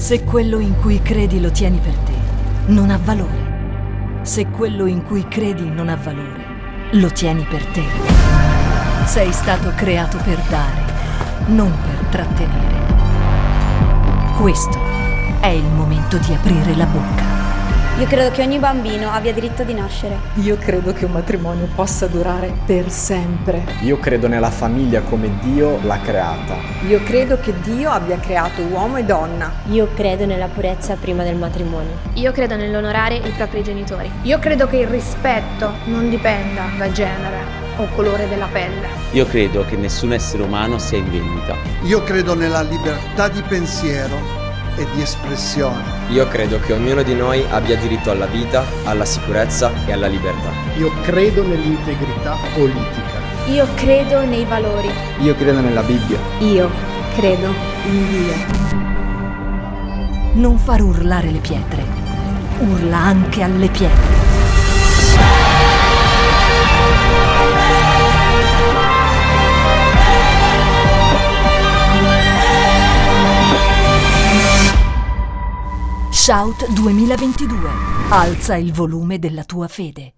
Se quello in cui credi lo tieni per te, non ha valore. Se quello in cui credi non ha valore, lo tieni per te. Sei stato creato per dare, non per trattenere. Questo è il momento di aprire la bocca. Io credo che ogni bambino abbia diritto di nascere. Io credo che un matrimonio possa durare per sempre. Io credo nella famiglia come Dio l'ha creata. Io credo che Dio abbia creato uomo e donna. Io credo nella purezza prima del matrimonio. Io credo nell'onorare i propri genitori. Io credo che il rispetto non dipenda da genere o colore della pelle. Io credo che nessun essere umano sia in vendita. Io credo nella libertà di pensiero e di espressione. Io credo che ognuno di noi abbia diritto alla vita, alla sicurezza e alla libertà. Io credo nell'integrità politica. Io credo nei valori. Io credo nella Bibbia. Io credo in Dio. Non far urlare le pietre, urla anche alle pietre. Shout 2022. Alza il volume della tua fede.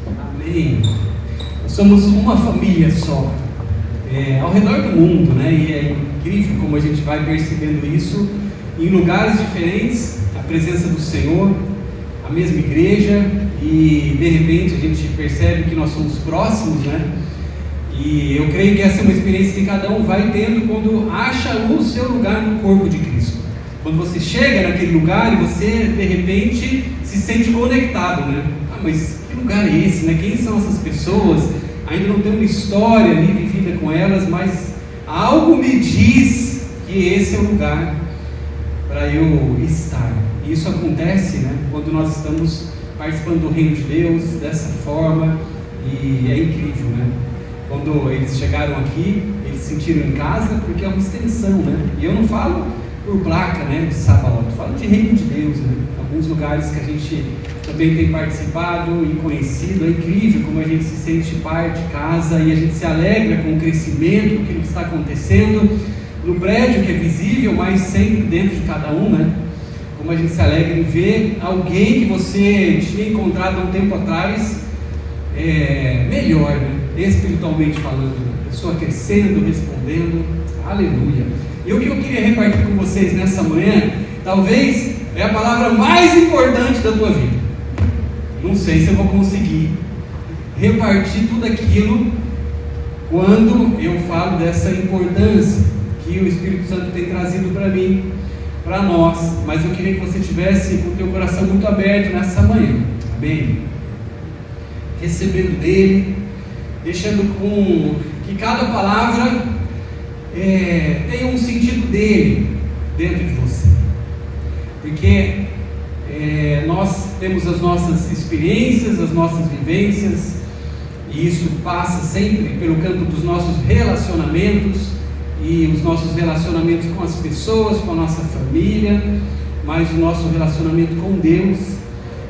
Amém. Somos uma família só, ao redor do mundo, né? E é incrível como a gente vai percebendo isso em lugares diferentes, a presença do Senhor, a mesma igreja, e de repente a gente percebe que nós somos próximos, né? E eu creio que essa é uma experiência que cada um vai tendo quando acha o seu lugar no corpo de Cristo. Quando você chega naquele lugar e você de repente se sente conectado, né? Ah, mas que lugar é esse, né? Quem são essas pessoas? Ainda não tenho uma história ali vivida com elas, mas algo me diz que esse é o lugar para eu estar. E isso acontece, né, quando nós estamos participando do reino de Deus dessa forma, e é incrível, né? Quando eles chegaram aqui, eles se sentiram em casa, porque é uma extensão, né? E eu não falo por placa, né, de Sabaoth, eu falo de reino de Deus, né? Alguns lugares que a gente também tem participado e conhecido, é incrível como a gente se sente parte de casa e a gente se alegra com o crescimento, aquilo que está acontecendo no prédio que é visível, mas sempre dentro de cada um, né? Como a gente se alegra em ver alguém que você tinha encontrado há um tempo atrás melhor, né? Espiritualmente falando, a pessoa crescendo, respondendo, aleluia. E o que eu queria repartir com vocês nessa manhã, talvez é a palavra mais importante da tua vida. Não sei se eu vou conseguir repartir tudo aquilo quando eu falo dessa importância que o Espírito Santo tem trazido para mim, para nós, mas eu queria que você tivesse com o teu coração muito aberto nessa manhã, amém? Recebendo dele, deixando com que cada palavra tenha um sentido dele dentro de você, porque nós temos as nossas experiências, as nossas vivências, e isso passa sempre pelo campo dos nossos relacionamentos, e os nossos relacionamentos com as pessoas, com a nossa família, mas o nosso relacionamento com Deus.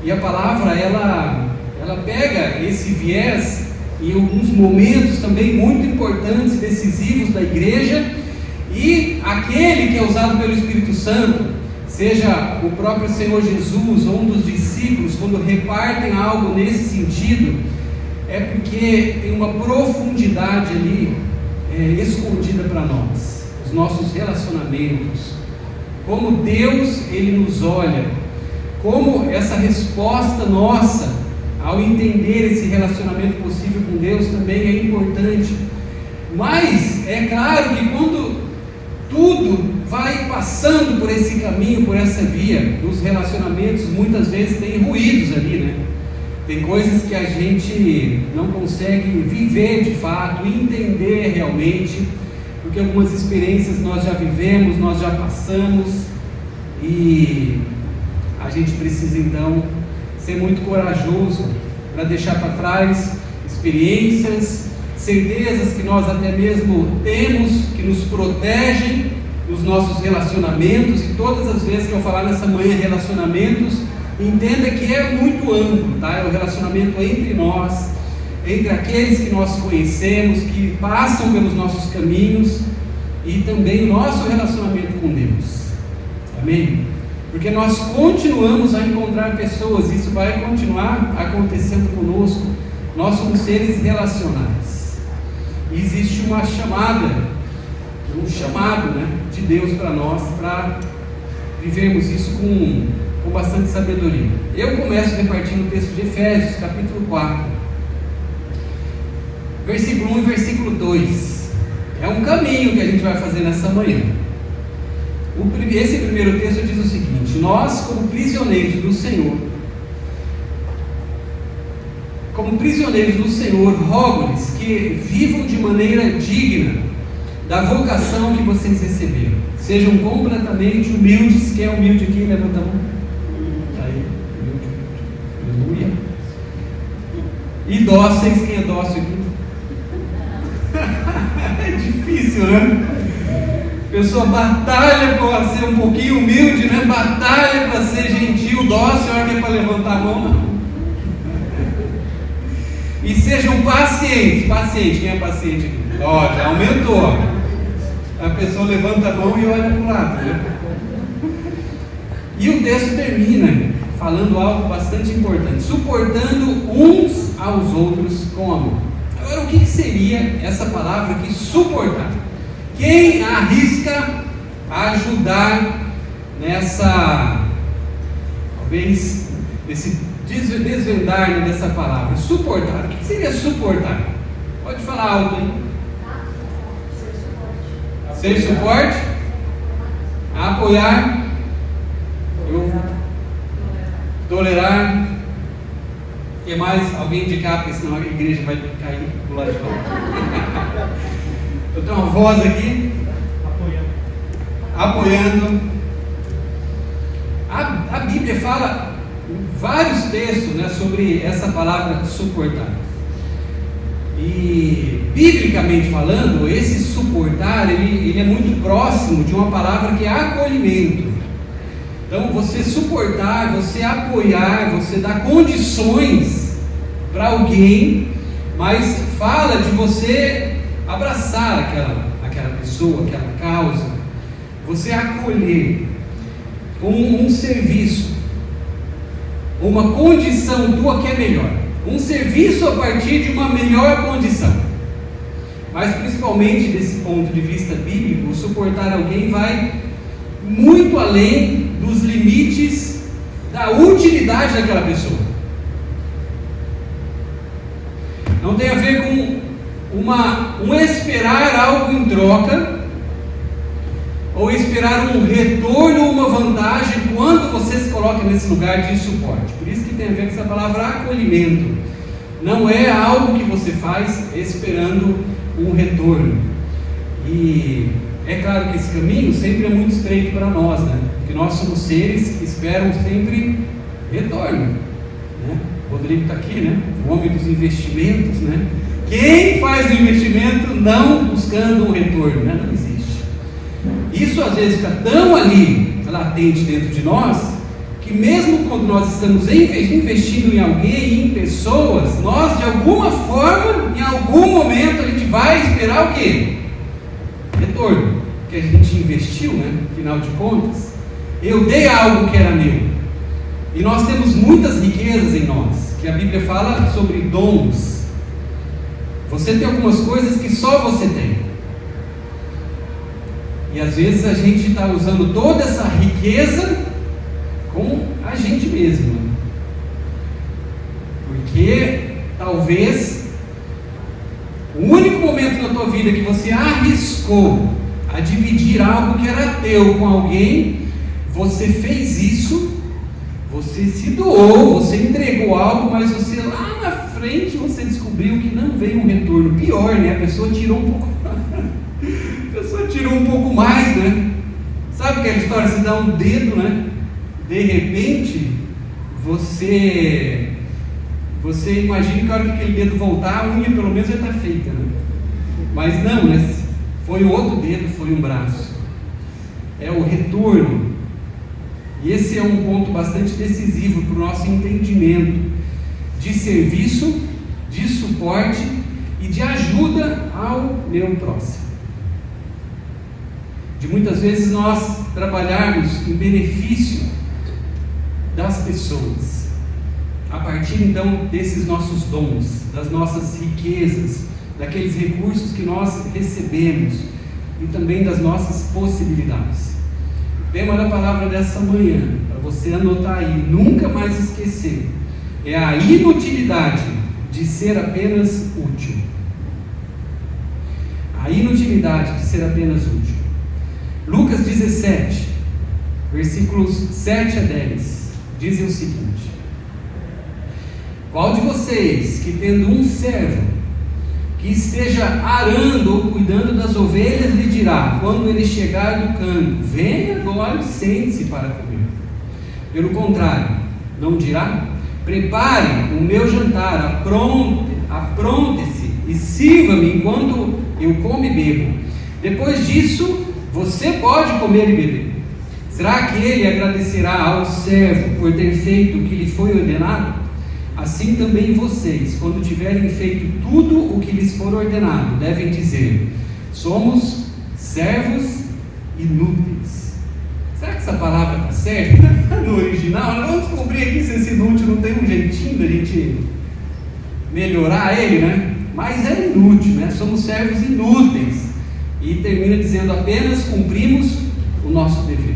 E a palavra, ela pega esse viés em alguns momentos também muito importantes e decisivos da igreja, e aquele que é usado pelo Espírito Santo, seja o próprio Senhor Jesus ou um dos discípulos, quando repartem algo nesse sentido, é porque tem uma profundidade ali escondida para nós, os nossos relacionamentos, como Deus ele nos olha, como essa resposta nossa ao entender esse relacionamento possível com Deus também é importante. Mas é claro que quando tudo vai passando por esse caminho, por essa via dos relacionamentos, muitas vezes tem ruídos ali, né? Tem coisas que a gente não consegue viver de fato, entender realmente, porque algumas experiências nós já vivemos, nós já passamos, e a gente precisa então ser muito corajoso para deixar para trás experiências, certezas que nós até mesmo temos, que nos protegem nos nossos relacionamentos. E todas as vezes que eu falar nessa manhã relacionamentos, entenda que é muito amplo, tá? É o relacionamento entre nós, entre aqueles que nós conhecemos, que passam pelos nossos caminhos, e também o nosso relacionamento com Deus. Amém? Porque nós continuamos a encontrar pessoas, isso vai continuar acontecendo conosco. Nós somos seres relacionais. E existe uma chamada, um chamado, né, de Deus para nós, para vivermos isso com bastante sabedoria. Eu começo repartindo o texto de Efésios, capítulo 4, versículo 1 e versículo 2. É um caminho que a gente vai fazer nessa manhã. Esse primeiro texto diz o seguinte: nós, como prisioneiros do Senhor, rogo-lhes que vivam de maneira digna da vocação que vocês receberam. Sejam completamente humildes. Quem é humilde aqui? Levanta a mão. Aí, humilde. Aleluia. E dóceis. Quem é dócil aqui? É difícil, né? A pessoa batalha para ser um pouquinho humilde, né? Batalha para ser gentil, dócil, a hora que é para levantar a mão, não. E sejam pacientes. Paciente, quem é paciente aqui? Ó, já aumentou. A pessoa levanta a mão e olha para o lado, né? E o texto termina falando algo bastante importante: suportando uns aos outros com amor. Agora, o que seria essa palavra aqui, suportar? Quem arrisca ajudar nessa, talvez, nesse desvendar dessa palavra? Suportar. O que seria suportar? Pode falar alto aí. Ser suporte. Apoiar. Tolerar. O que mais? Alguém indicar, porque senão a igreja vai cair do lado de fora. Eu tenho uma voz aqui. Apoiando. A Bíblia fala em vários textos, né, sobre essa palavra suportar. E, biblicamente falando, esse suportar, ele é muito próximo de uma palavra que é acolhimento. Então, você suportar, você apoiar, você dar condições para alguém, mas fala de você abraçar aquela pessoa, aquela causa, você acolher como um serviço, uma condição tua que é melhor, um serviço a partir de uma melhor condição. Mas principalmente desse ponto de vista bíblico, suportar alguém vai muito além dos limites da utilidade daquela pessoa. Não tem a ver com um esperar algo em troca, ou esperar um retorno ou uma vantagem quando você se coloca nesse lugar de suporte. Por isso que tem a ver com essa palavra acolhimento. Não é algo que você faz esperando um retorno. E é claro que esse caminho sempre é muito estreito para nós, né? Porque nós somos seres que esperam sempre retorno, né? O Rodrigo está aqui, né? O homem dos investimentos, né? Quem faz o investimento não buscando um retorno, né? Não existe. Isso às vezes fica tão ali, latente dentro de nós, que mesmo quando nós estamos investindo em alguém, em pessoas, nós de alguma forma, em algum momento, a gente vai esperar o quê? Retorno. Que a gente investiu, né? Afinal de contas, eu dei algo que era meu. E nós temos muitas riquezas em nós, que a Bíblia fala sobre dons. Você tem algumas coisas que só você tem. E às vezes a gente está usando toda essa riqueza com a gente mesmo. Porque talvez o único momento na tua vida que você arriscou a dividir algo que era teu com alguém, você fez isso, você se doou, você entregou algo, mas você lá na frente você descobriu que não veio um retorno. Pior, né? A pessoa tirou um pouco mais, né? Sabe aquela história, você dá um dedo, né? De repente você imagina que a hora que aquele dedo voltar, a unha pelo menos já está feita, né? Mas não, né? Foi o outro dedo, foi um braço. É o retorno. E esse é um ponto bastante decisivo para o nosso entendimento de serviço, de suporte e de ajuda ao meu próximo. De muitas vezes nós trabalharmos em benefício das pessoas, a partir então desses nossos dons, das nossas riquezas, daqueles recursos que nós recebemos e também das nossas possibilidades. O tema da palavra dessa manhã, para você anotar aí, nunca mais esquecer, é a inutilidade de ser apenas útil. A inutilidade de ser apenas útil. Lucas 17, versículos 7 a 10, dizem o seguinte: qual de vocês que tendo um servo que esteja arando ou cuidando das ovelhas lhe dirá, quando ele chegar do campo, venha agora e sente-se para comer? Pelo contrário, não dirá, prepare o meu jantar, apronte-se e sirva-me enquanto eu como e bebo. Depois disso, você pode comer e beber. Será que ele agradecerá ao servo por ter feito o que lhe foi ordenado? Assim também vocês, quando tiverem feito tudo o que lhes for ordenado, devem dizer: somos servos inúteis. Será que essa palavra está certa no original? Vamos descobrir aqui se esse inútil não tem um jeitinho da gente melhorar ele, né? Mas é inútil, né? Somos servos inúteis. E termina dizendo: apenas cumprimos o nosso dever.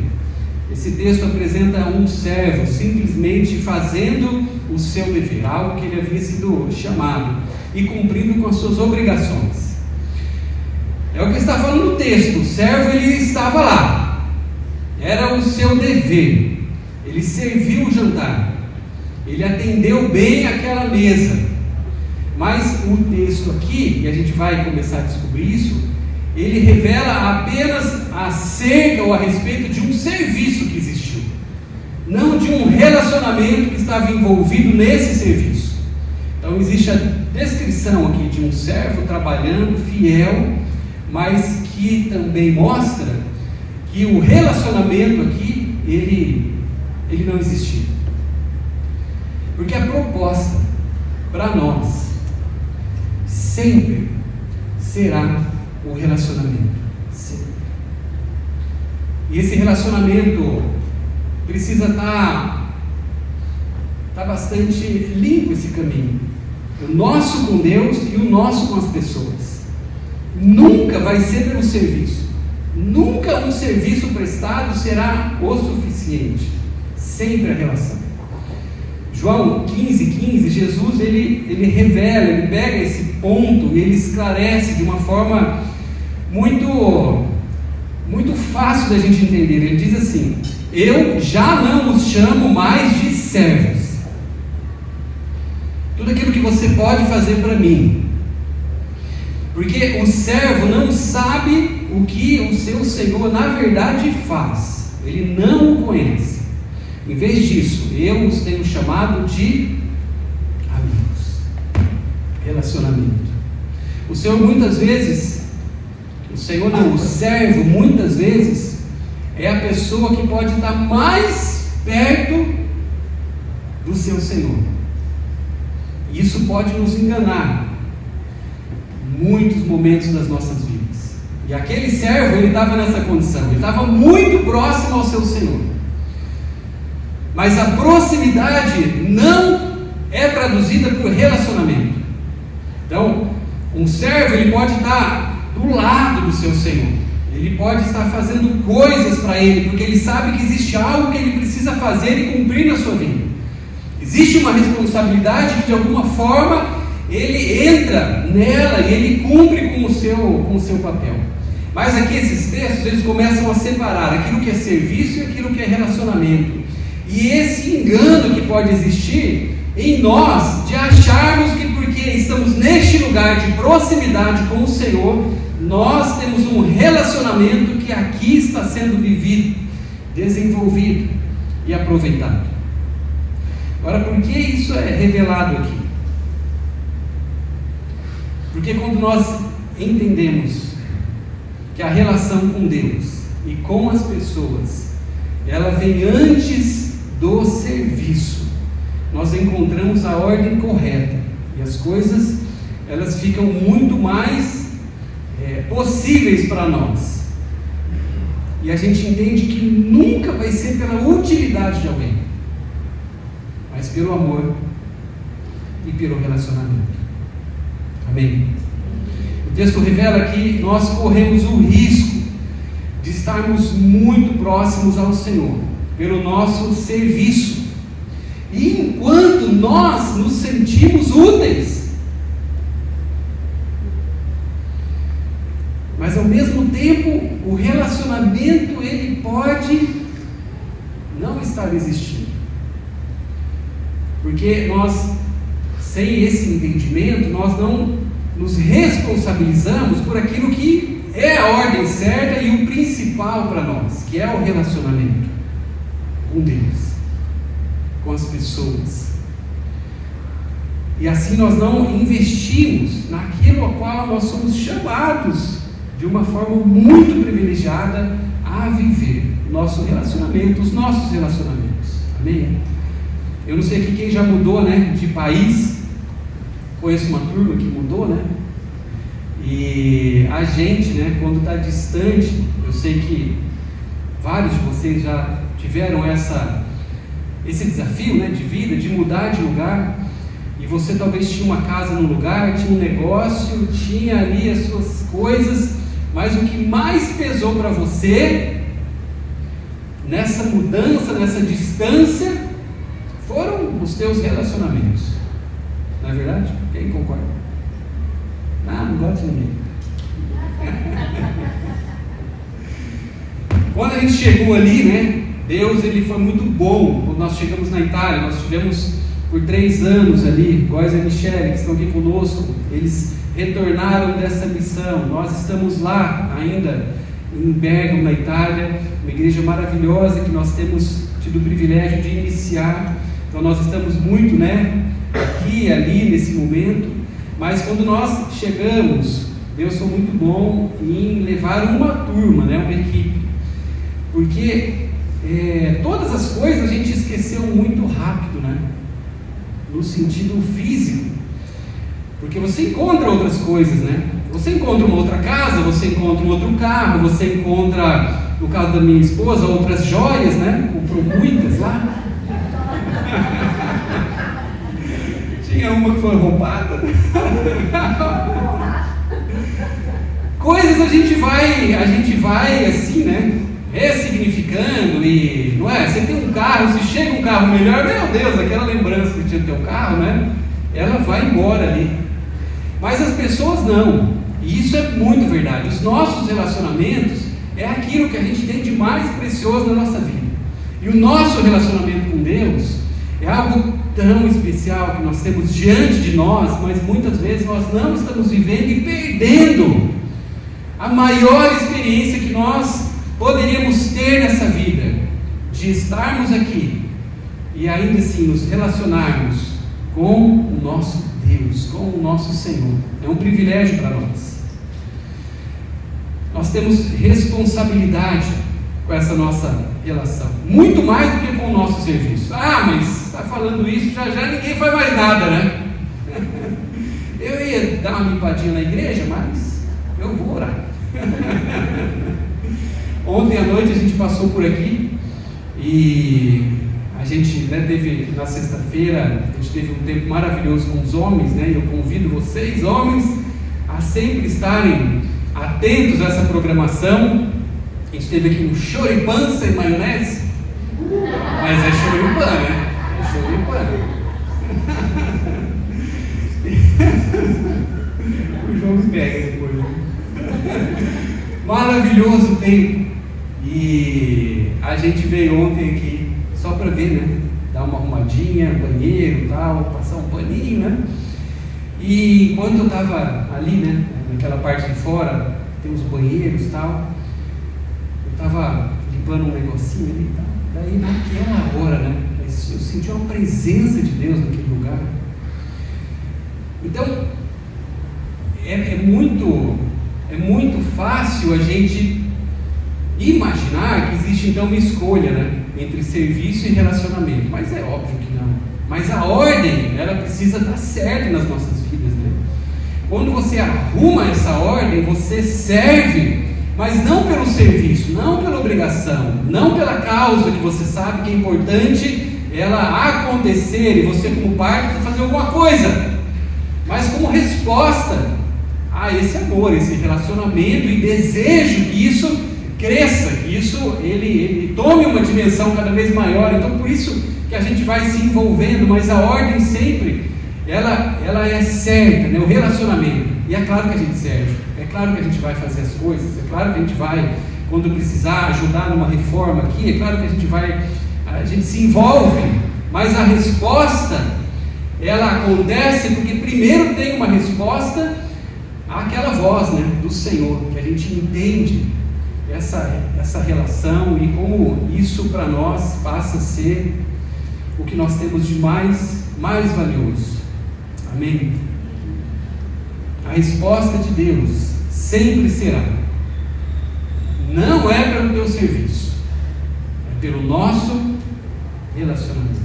Esse texto apresenta um servo simplesmente fazendo o seu dever, algo que ele havia sido chamado, e cumprindo com as suas obrigações. É o que está falando o texto. O servo, ele estava lá, era o seu dever, ele serviu o jantar, ele atendeu bem aquela mesa. Mas o texto aqui, e a gente vai começar a descobrir isso, ele revela apenas acerca ou a respeito de um serviço que existiu, não de um relacionamento que estava envolvido nesse serviço. Então existe a descrição aqui de um servo trabalhando, fiel, mas que também mostra que o relacionamento aqui, ele não existia. Porque a proposta para nós sempre será o relacionamento. Sempre. E esse relacionamento precisa estar bastante limpo, esse caminho. O nosso com Deus e o nosso com as pessoas. Nunca vai ser pelo serviço. Nunca um serviço prestado será o suficiente. Sempre a relação. João 15:15, Jesus ele revela, ele pega esse ponto e ele esclarece de uma forma muito fácil da gente entender. Ele diz assim: eu já não os chamo mais de servos. Tudo aquilo que você pode fazer para mim, porque o servo não sabe o que o seu Senhor na verdade faz, ele não o conhece. Em vez disso, eu os tenho chamado de amigos. Relacionamento. O Senhor muitas vezes, o servo muitas vezes é a pessoa que pode estar mais perto do seu Senhor. E isso pode nos enganar em muitos momentos das nossas vidas. E aquele servo, ele estava nessa condição, ele estava muito próximo ao seu Senhor. Mas a proximidade não é traduzida por relacionamento. Então, um servo, ele pode estar do lado do seu Senhor. Ele pode estar fazendo coisas para ele, porque ele sabe que existe algo que ele precisa fazer e cumprir na sua vida. Existe uma responsabilidade que de alguma forma ele entra nela e ele cumpre com o seu papel. Mas aqui esses textos, eles começam a separar aquilo que é serviço e aquilo que é relacionamento. E esse engano que pode existir em nós, de acharmos que porque estamos neste lugar de proximidade com o Senhor, nós temos um relacionamento que aqui está sendo vivido, desenvolvido e aproveitado. Agora, por que isso é revelado aqui? Porque quando nós entendemos que a relação com Deus e com as pessoas ela vem antes do serviço. Nós encontramos a ordem correta e as coisas elas ficam muito mais possíveis para nós. E a gente entende que nunca vai ser pela utilidade de alguém, mas pelo amor e pelo relacionamento. Amém? O texto revela que nós corremos o risco de estarmos muito próximos ao Senhor pelo nosso serviço, e enquanto nós nos sentimos úteis, mas ao mesmo tempo o relacionamento ele pode não estar existindo, porque nós, sem esse entendimento, nós não nos responsabilizamos por aquilo que é a ordem certa e o principal para nós, que é o relacionamento com Deus, com as pessoas. E assim nós não investimos naquilo a qual nós somos chamados de uma forma muito privilegiada a viver nosso relacionamento, os nossos relacionamentos. Amém? Eu não sei aqui quem já mudou, né, de país. Conheço uma turma que mudou, né? E a gente, né, quando está distante, eu sei que vários de vocês já tiveram esse desafio, né, de vida, de mudar de lugar. E você talvez tinha uma casa num lugar, tinha um negócio, tinha ali as suas coisas, mas o que mais pesou para você nessa mudança, nessa distância, foram os teus relacionamentos. Não é verdade? Quem concorda? Não gosto de ninguém. Quando a gente chegou ali, né, Deus ele foi muito bom. Quando nós chegamos na Itália, nós tivemos por 3 anos ali, Góis e Michele, que estão aqui conosco, eles retornaram dessa missão. Nós estamos lá ainda em Bergamo, na Itália, uma igreja maravilhosa que nós temos tido o privilégio de iniciar. Então nós estamos muito, né, aqui e ali nesse momento, mas quando nós chegamos, Deus foi muito bom em levar uma turma, né, uma equipe, porque todas as coisas a gente esqueceu muito rápido, né, no sentido físico, porque você encontra outras coisas, né, você encontra uma outra casa, você encontra um outro carro, você encontra, no caso da minha esposa, outras joias, né, comprou muitas lá. Tinha uma que foi roubada. Coisas a gente vai assim, né, ressignificando. E não é? Você tem um carro, se chega um carro melhor, meu Deus, aquela lembrança que tinha do teu carro, né, ela vai embora ali. Mas as pessoas não. E isso é muito verdade. Os nossos relacionamentos é aquilo que a gente tem de mais precioso na nossa vida. E o nosso relacionamento com Deus é algo tão especial que nós temos diante de nós, mas muitas vezes nós não estamos vivendo e perdendo a maior experiência que nós poderíamos ter nessa vida, de estarmos aqui e ainda assim nos relacionarmos com o nosso Deus, com o nosso Senhor. É um privilégio para nós. Nós temos responsabilidade com essa nossa relação, muito mais do que com o nosso serviço. Ah, mas está falando isso, já ninguém faz mais nada, né? Eu ia dar uma limpadinha na igreja, mas eu vou orar. Ontem à noite a gente passou por aqui e a gente, né, teve na sexta-feira, a gente teve um tempo maravilhoso com os homens, né? E eu convido vocês, homens, a sempre estarem atentos a essa programação. A gente teve aqui um choripan sem maionese, mas é choripan, né? É choripan. O João me pega depois. Maravilhoso tempo. E a gente veio ontem aqui só para ver, né? Dar uma arrumadinha, banheiro e tal, passar um paninho, né? E enquanto eu estava ali, né? Naquela parte de fora, tem os banheiros e tal. Eu estava limpando um negocinho ali e tal. Daí naquela hora, né, eu senti uma presença de Deus naquele lugar. Então, é muito fácil a gente imaginar que existe então uma escolha, né? entre serviço e relacionamento, mas é óbvio que não. Mas a ordem, ela precisa estar certa nas nossas vidas, né? Quando você arruma essa ordem, você serve, mas não pelo serviço, não pela obrigação, não pela causa que você sabe que é importante ela acontecer e você como parte precisa fazer alguma coisa, mas como resposta a esse amor, esse relacionamento e desejo que isso cresça, que isso ele tome uma dimensão cada vez maior. Então por isso que a gente vai se envolvendo, mas a ordem sempre ela é certa, né? O relacionamento, e é claro que a gente serve, é claro que a gente vai fazer as coisas, é claro que a gente vai, quando precisar, ajudar numa reforma aqui, é claro que a gente se envolve, mas a resposta ela acontece porque primeiro tem uma resposta àquela voz, né, do Senhor, que a gente entende essa relação e como isso para nós passa a ser o que nós temos de mais valioso. Amém? A resposta de Deus sempre será: não é pelo teu serviço, é pelo nosso relacionamento.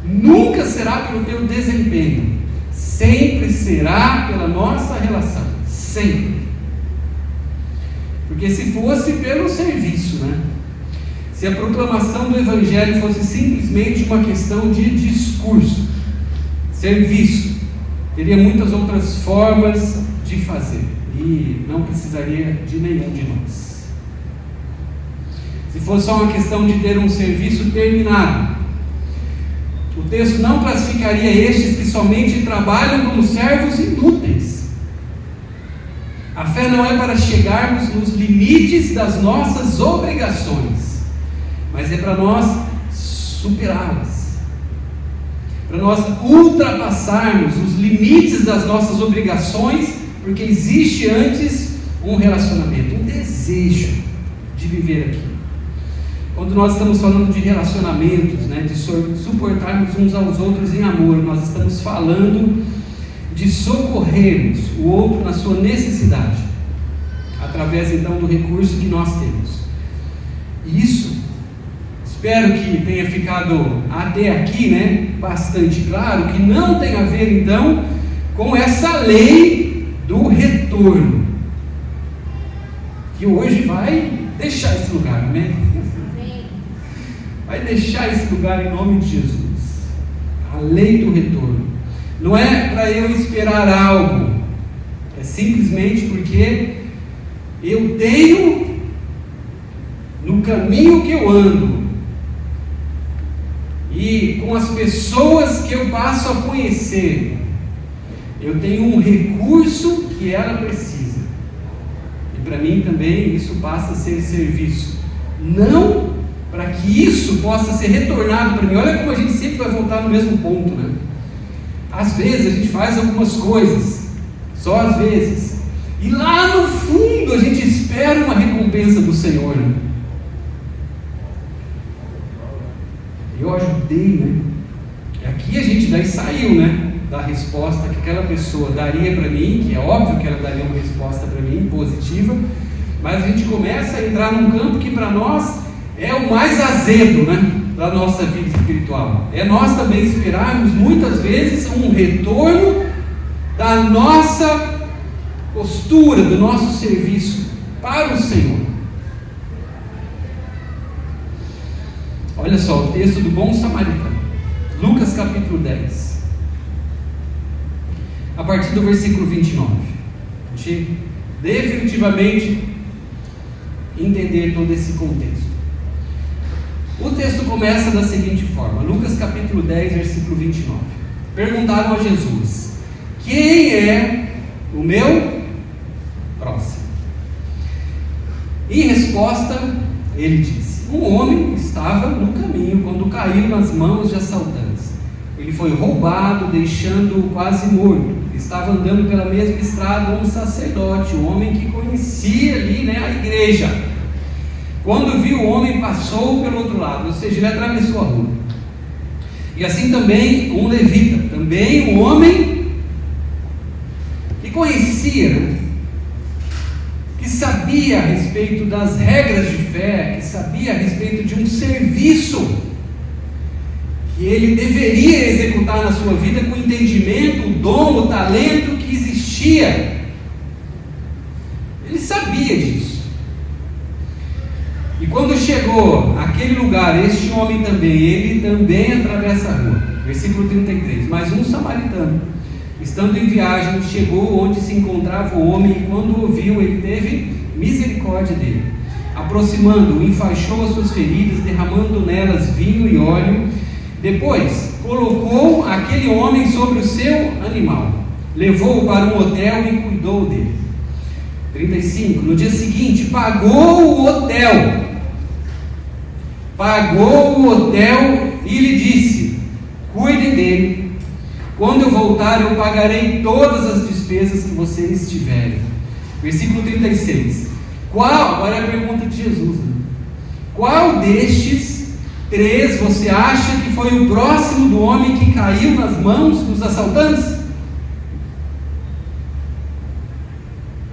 Nunca será pelo teu desempenho, sempre será pela nossa relação, sempre. Porque se fosse pelo serviço, né? Se a proclamação do Evangelho fosse simplesmente uma questão de discurso, serviço, teria muitas outras formas de fazer e não precisaria de nenhum de nós. Se fosse só uma questão de ter um serviço terminado, o texto não classificaria estes que somente trabalham como servos inúteis. A fé não é para chegarmos nos limites das nossas obrigações, mas é para nós superá-las, para nós ultrapassarmos os limites das nossas obrigações, porque existe antes um relacionamento, um desejo de viver aqui. Quando nós estamos falando de relacionamentos, né, de suportarmos uns aos outros em amor, nós estamos falando de socorrermos o outro na sua necessidade, através então do recurso que nós temos. Isso, espero que tenha ficado até aqui, né, bastante claro, que não tem a ver então com essa lei do retorno, que hoje vai deixar esse lugar, né? Vai deixar esse lugar em nome de Jesus. A lei do retorno. Não é para eu esperar algo, é simplesmente porque eu tenho no caminho que eu ando e com as pessoas que eu passo a conhecer, eu tenho um recurso que ela precisa. E para mim também isso passa a ser serviço. Não para que isso possa ser retornado para mim. Olha como a gente sempre vai voltar no mesmo ponto, né? Às vezes a gente faz algumas coisas, só às vezes, e lá no fundo a gente espera uma recompensa do Senhor, né? Eu ajudei, né? E aqui a gente daí saiu, né, da resposta que aquela pessoa daria para mim, que é óbvio que ela daria uma resposta para mim positiva, mas a gente começa a entrar num campo que para nós é o mais azedo, né, da nossa vida espiritual. É nós também esperarmos muitas vezes um retorno da nossa postura, do nosso serviço para o Senhor. Olha só o texto do bom samaritano, Lucas capítulo 10, a partir do versículo 29. A gente definitivamente entender todo esse contexto. O texto começa da seguinte forma, Lucas capítulo 10, versículo 29. Perguntaram a Jesus: quem é o meu próximo? Em resposta, ele disse: um homem estava no caminho quando caiu nas mãos de assaltantes. Ele foi roubado, deixando-o quase morto. Estava andando pela mesma estrada um sacerdote, um homem que conhecia ali, né, a igreja. Quando viu o homem, passou pelo outro lado, ou seja, ele atravessou a rua. E assim também um levita, também um homem que conhecia, né, que sabia a respeito das regras de fé, que sabia a respeito de um serviço que ele deveria executar na sua vida com o entendimento, o dom, o talento que existia. Ele sabia disso. E quando chegou àquele lugar, este homem também, ele também atravessa a rua. Versículo 33. Mas um samaritano, estando em viagem, chegou onde se encontrava o homem, e quando o ouviu, ele teve misericórdia dele. Aproximando-o, enfaixou as suas feridas, derramando nelas vinho e óleo. Depois, colocou aquele homem sobre o seu animal, levou-o para um hotel e cuidou dele. 35. No dia seguinte, pagou o hotel e lhe disse: cuidem dele. Quando eu voltar, eu pagarei todas as despesas que vocês tiverem. Versículo 36. Agora é a pergunta de Jesus, né? Qual destes 3 você acha que foi o próximo do homem que caiu nas mãos dos assaltantes?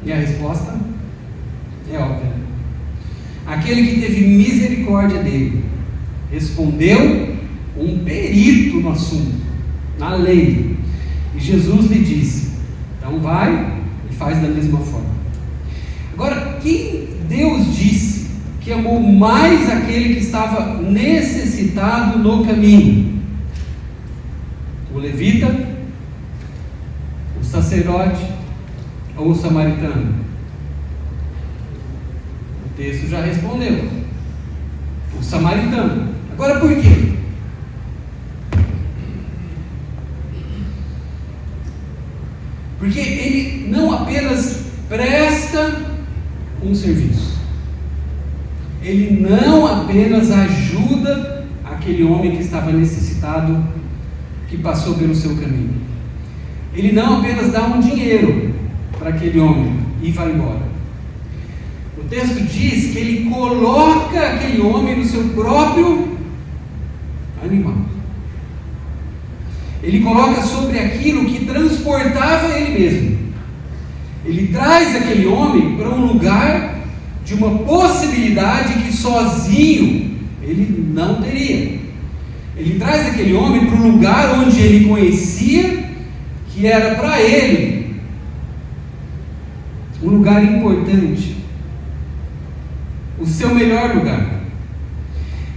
E a resposta é óbvia. Aquele que teve misericórdia dele. Respondeu um perito no assunto, na lei. E Jesus lhe disse: então vai e faz da mesma forma. Agora, quem Deus disse que amou mais aquele que estava necessitado no caminho? O levita, o sacerdote ou o samaritano? O texto já respondeu: o samaritano. Agora, por quê? Porque ele não apenas presta um serviço, ele não apenas ajuda aquele homem que estava necessitado, que passou pelo seu caminho, ele não apenas dá um dinheiro para aquele homem e vai embora. O texto diz que ele coloca aquele homem no seu próprio animal. Ele coloca sobre aquilo que transportava ele mesmo. Ele traz aquele homem para um lugar de uma possibilidade que sozinho ele não teria. Ele traz aquele homem para um lugar onde ele conhecia que era para ele um lugar importante, o seu melhor lugar.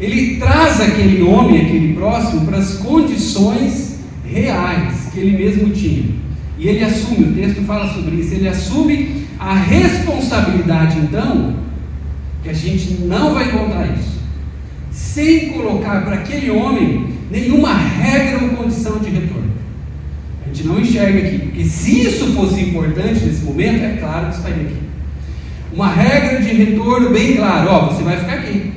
Ele traz aquele homem, aquele próximo, para as condições reais que ele mesmo tinha. E ele assume, o texto fala sobre isso, ele assume a responsabilidade, então, que a gente não vai encontrar isso, sem colocar para aquele homem nenhuma regra ou condição de retorno. A gente não enxerga aqui, porque se isso fosse importante nesse momento, é claro que estaria aqui. Uma regra de retorno bem clara: você vai ficar aqui.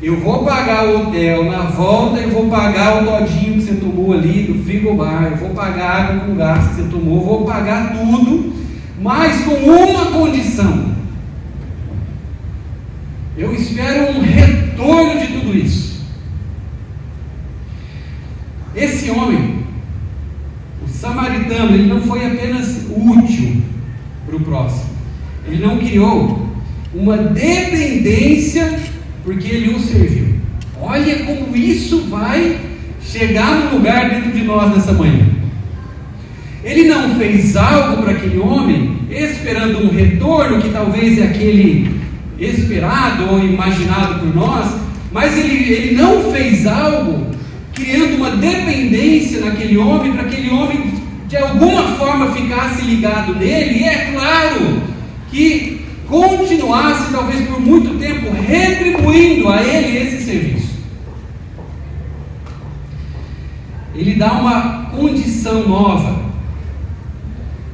Eu vou pagar o hotel, na volta eu vou pagar o todinho que você tomou ali do frigobar, eu vou pagar a água com gás que você tomou, vou pagar tudo, mas com uma condição: eu espero um retorno de tudo isso. Esse homem, o samaritano, ele não foi apenas útil para o próximo, ele não criou uma dependência porque ele o serviu. Olha como isso vai chegar no lugar dentro de nós nessa manhã. Ele não fez algo para aquele homem esperando um retorno que talvez é aquele esperado ou imaginado por nós, mas ele não fez algo criando uma dependência naquele homem, para aquele homem de alguma forma ficasse ligado nele, e é claro que continuasse talvez por muito tempo retribuindo a ele esse serviço. Ele dá uma condição nova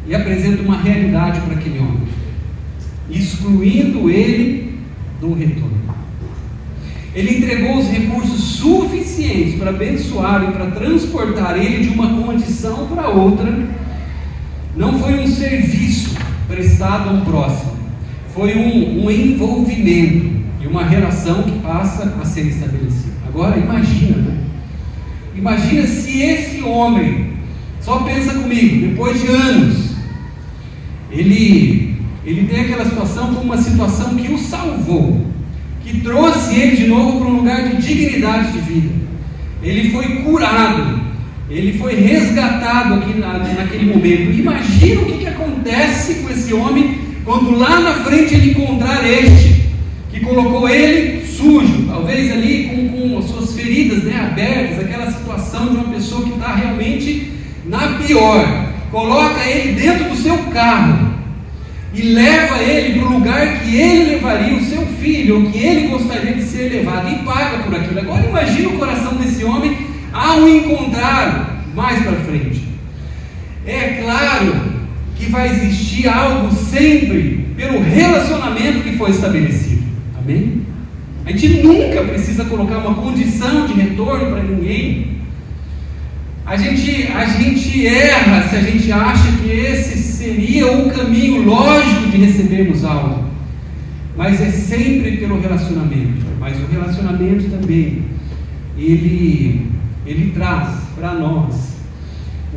e apresenta uma realidade para aquele homem, excluindo ele do retorno. Ele entregou os recursos suficientes para abençoar e para transportar ele de uma condição para outra. Não foi um serviço prestado ao próximo, foi um envolvimento e uma relação que passa a ser estabelecida. Agora imagina, né? Imagina se esse homem, só pensa comigo, depois de anos, ele Ele tem aquela situação como uma situação que o salvou, que trouxe ele de novo para um lugar de dignidade de vida. Ele foi curado, ele foi resgatado aqui naquele momento. Imagina o que acontece com esse homem quando lá na frente ele encontrar este, que colocou ele sujo, talvez ali com as suas feridas, né, abertas, aquela situação de uma pessoa que está realmente na pior. Coloca ele dentro do seu carro e leva ele para o lugar que ele levaria o seu filho, ou que ele gostaria de ser levado, e paga por aquilo. Agora imagina o coração desse homem ao encontrá-lo mais para frente. É claro que vai existir algo sempre pelo relacionamento que foi estabelecido. Amém? A gente nunca precisa colocar uma condição de retorno para ninguém. A gente erra se a gente acha que esse seria o caminho lógico de recebermos algo. Mas é sempre pelo relacionamento. Mas o relacionamento também, ele traz para nós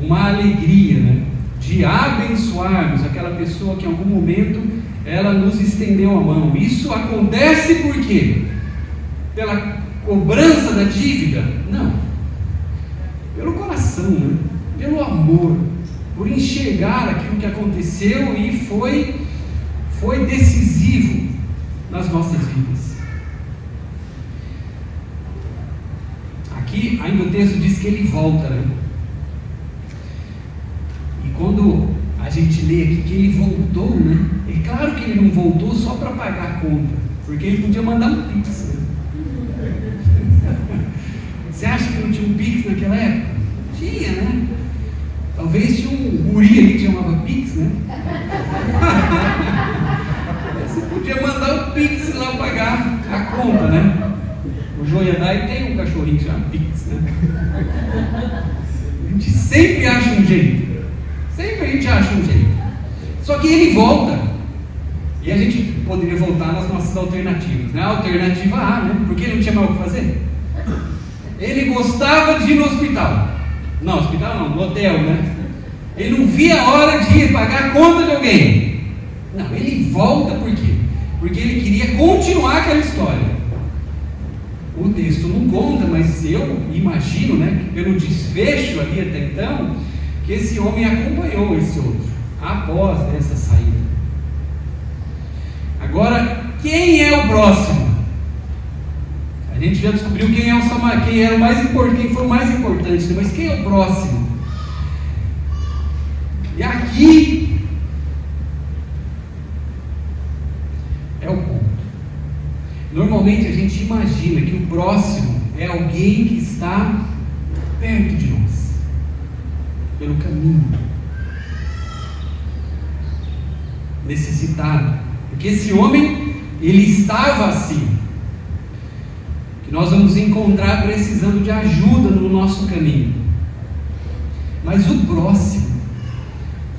uma alegria, né, de abençoarmos aquela pessoa que em algum momento ela nos estendeu a mão. Isso acontece por quê? Pela cobrança da dívida? Não. Pelo coração, né? Pelo amor, por enxergar aquilo que aconteceu e foi decisivo nas nossas vidas. Aqui ainda o texto diz que ele volta, né? E quando a gente lê aqui que ele voltou, né? É claro que ele não voltou só para pagar a conta, porque ele podia mandar um pix, né? Você acha que não tinha um pix naquela época? Tinha, né? Talvez tinha um guri ali que chamava pix, né? Você podia mandar o pix lá pagar a conta, né? O Joiadai tem um cachorrinho que chama pix, né? A gente sempre acha um jeito. Sempre a gente acha um jeito. Só que ele volta. E a gente poderia voltar nas nossas alternativas, né? A alternativa A, né? Porque ele não tinha mais o que fazer. Ele gostava de ir no hospital. Não, hospital não, no hotel, né? Ele não via a hora de ir pagar a conta de alguém. Não, ele volta por quê? Porque ele queria continuar aquela história. O texto não conta, mas eu imagino, né, pelo desfecho ali até então, que esse homem acompanhou esse outro após essa saída. Agora, quem é o próximo? A gente já descobriu quem é o Samaritano, quem era o mais importante, quem foi o mais importante, mas quem é o próximo? E aqui é o ponto. Normalmente a gente imagina que o próximo é alguém que está perto de nós, pelo caminho, necessitado, porque esse homem, ele estava assim, que nós vamos encontrar precisando de ajuda no nosso caminho. Mas o próximo,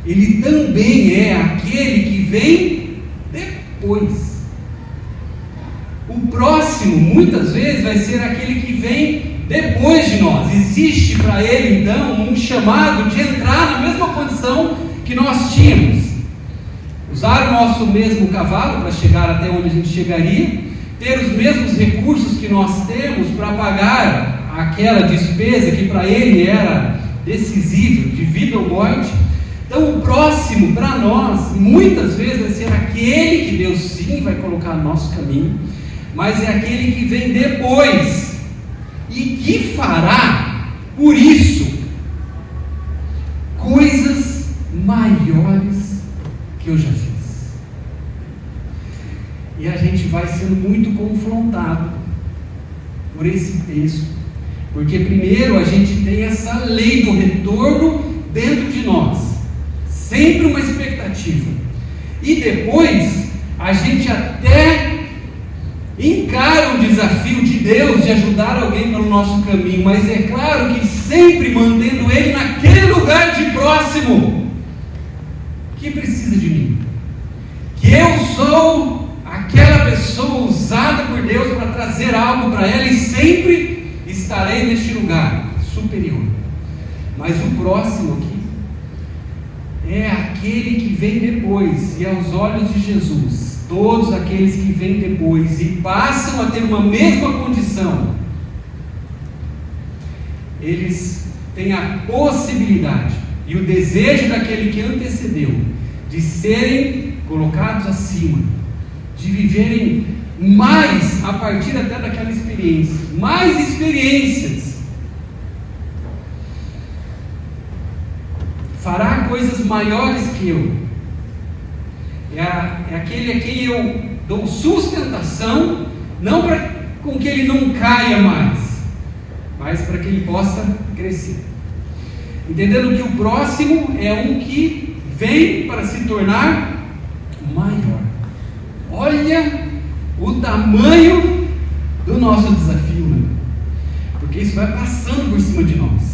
ele também é aquele que vem depois. O próximo, muitas vezes, vai ser aquele que vem depois de nós. Existe para ele, então, um chamado de entrar na mesma condição que nós tínhamos. Usar o nosso mesmo cavalo para chegar até onde a gente chegaria, ter os mesmos recursos que nós temos para pagar aquela despesa que para ele era decisiva, de vida ou morte. Então o próximo para nós, muitas vezes, vai ser aquele que Deus sim vai colocar no nosso caminho, mas é aquele que vem depois e que fará, por isso, coisas maiores que eu já fiz. E a gente vai sendo muito confrontado por esse texto, porque primeiro a gente tem essa lei do retorno dentro de nós, sempre uma expectativa, e depois a gente até encara o desafio de Deus de ajudar alguém pelo nosso caminho, mas é claro que sempre mantendo ele naquele lugar de próximo que precisa de mim, que eu sou aquela pessoa usada por Deus para trazer algo para ela e sempre estarei neste lugar superior. Mas o próximo aqui, é aquele que vem depois, e aos olhos de Jesus, todos aqueles que vêm depois e passam a ter uma mesma condição, eles têm a possibilidade e o desejo daquele que antecedeu de serem colocados acima, de viverem mais a partir até daquela experiência, mais experiências. Fará coisas maiores que eu. É aquele a quem eu dou sustentação, não para com que ele não caia mais, mas para que ele possa crescer. Entendendo que o próximo é um que vem para se tornar maior. Olha o tamanho do nosso desafio, né? Porque isso vai passando por cima de nós.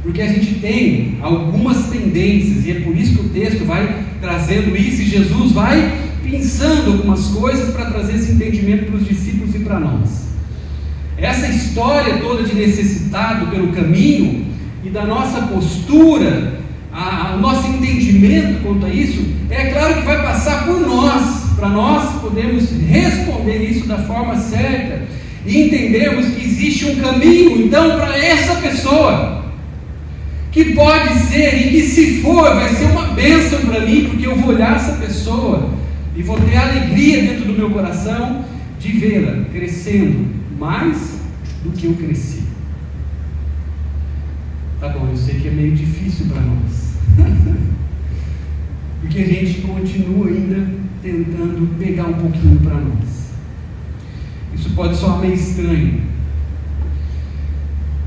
Porque a gente tem algumas tendências, e é por isso que o texto vai trazendo isso, e Jesus vai pensando algumas coisas para trazer esse entendimento para os discípulos e para nós. Essa história toda de necessitado pelo caminho e da nossa postura, o nosso entendimento quanto a isso, é claro que vai passar por nós, para nós podermos responder isso da forma certa e entendermos que existe um caminho, então, para essa pessoa, que pode ser, e que se for, vai ser uma bênção para mim, porque eu vou olhar essa pessoa e vou ter alegria dentro do meu coração de vê-la crescendo mais do que eu cresci. Tá bom, eu sei que é meio difícil para nós, porque a gente continua ainda tentando pegar um pouquinho para nós. Isso pode soar meio estranho,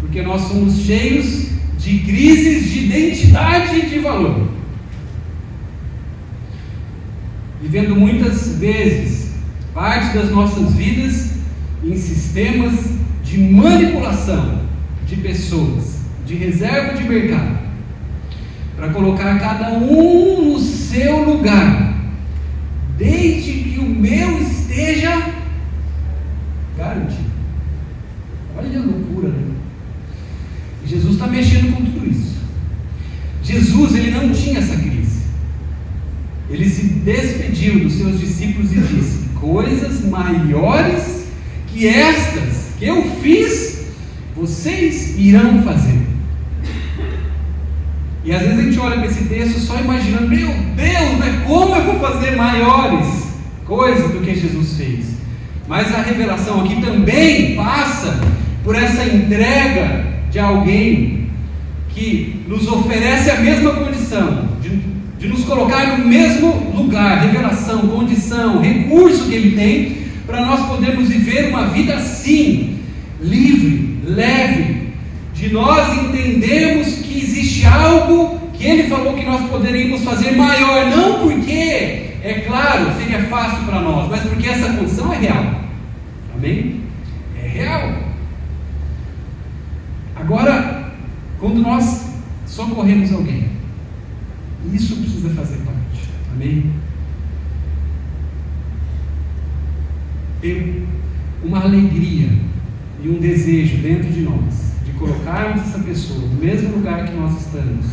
porque nós somos cheios de crises de identidade e de valor, vivendo muitas vezes parte das nossas vidas em sistemas de manipulação de pessoas, de reserva de mercado, para colocar cada um no seu lugar, desde que o meu esteja garantido. Olha a loucura, né? Jesus está mexendo com tudo isso. Jesus, ele não tinha essa crise. Ele se despediu dos seus discípulos e disse: coisas maiores que estas que eu fiz, vocês irão fazer. E às vezes a gente olha para esse texto só imaginando: meu Deus, né? Como eu vou fazer maiores coisas do que Jesus fez? Mas a revelação aqui também passa por essa entrega de alguém que nos oferece a mesma condição, de nos colocar no mesmo lugar, revelação, condição, recurso que ele tem, para nós podermos viver uma vida assim, livre, leve, de nós entendermos que existe algo que ele falou que nós poderíamos fazer maior, não porque, é claro, seria fácil para nós, mas porque essa condição é real. Amém? É real. Agora, quando nós socorremos alguém, isso precisa fazer parte. Amém? Tem uma alegria e um desejo dentro de nós de colocarmos essa pessoa no mesmo lugar que nós estamos,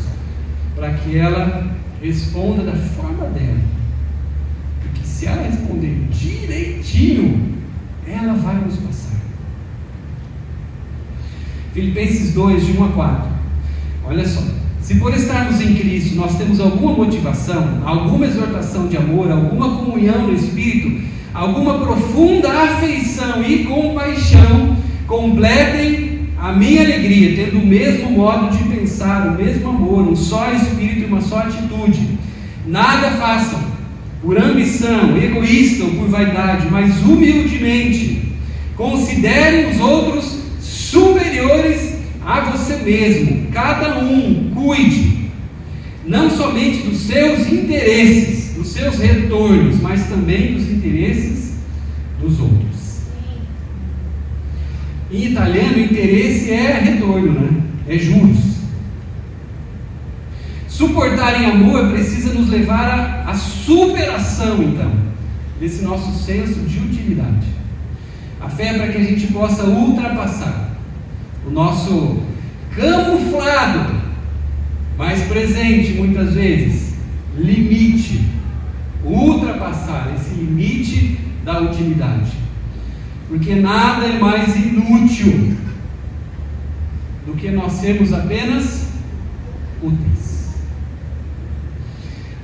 para que ela responda da forma dela. Porque se ela responder direitinho, ela vai nos passar. Filipenses 2, de 1 a 4. Olha só: se por estarmos em Cristo nós temos alguma motivação, alguma exortação de amor, alguma comunhão no Espírito, alguma profunda afeição e compaixão, completem a minha alegria, tendo o mesmo modo de pensar, o mesmo amor, um só Espírito e uma só atitude. Nada façam por ambição egoísta ou por vaidade, mas humildemente considerem os outros superiores a você mesmo. Cada um cuide não somente dos seus interesses, dos seus retornos, mas também dos interesses dos outros. Em italiano, interesse é retorno, né? É juros. Suportar em amor precisa nos levar à superação, então, desse nosso senso de utilidade. A fé é para que a gente possa ultrapassar o nosso camuflado mas presente muitas vezes, limite, ultrapassar esse limite da utilidade, porque nada é mais inútil do que nós sermos apenas úteis.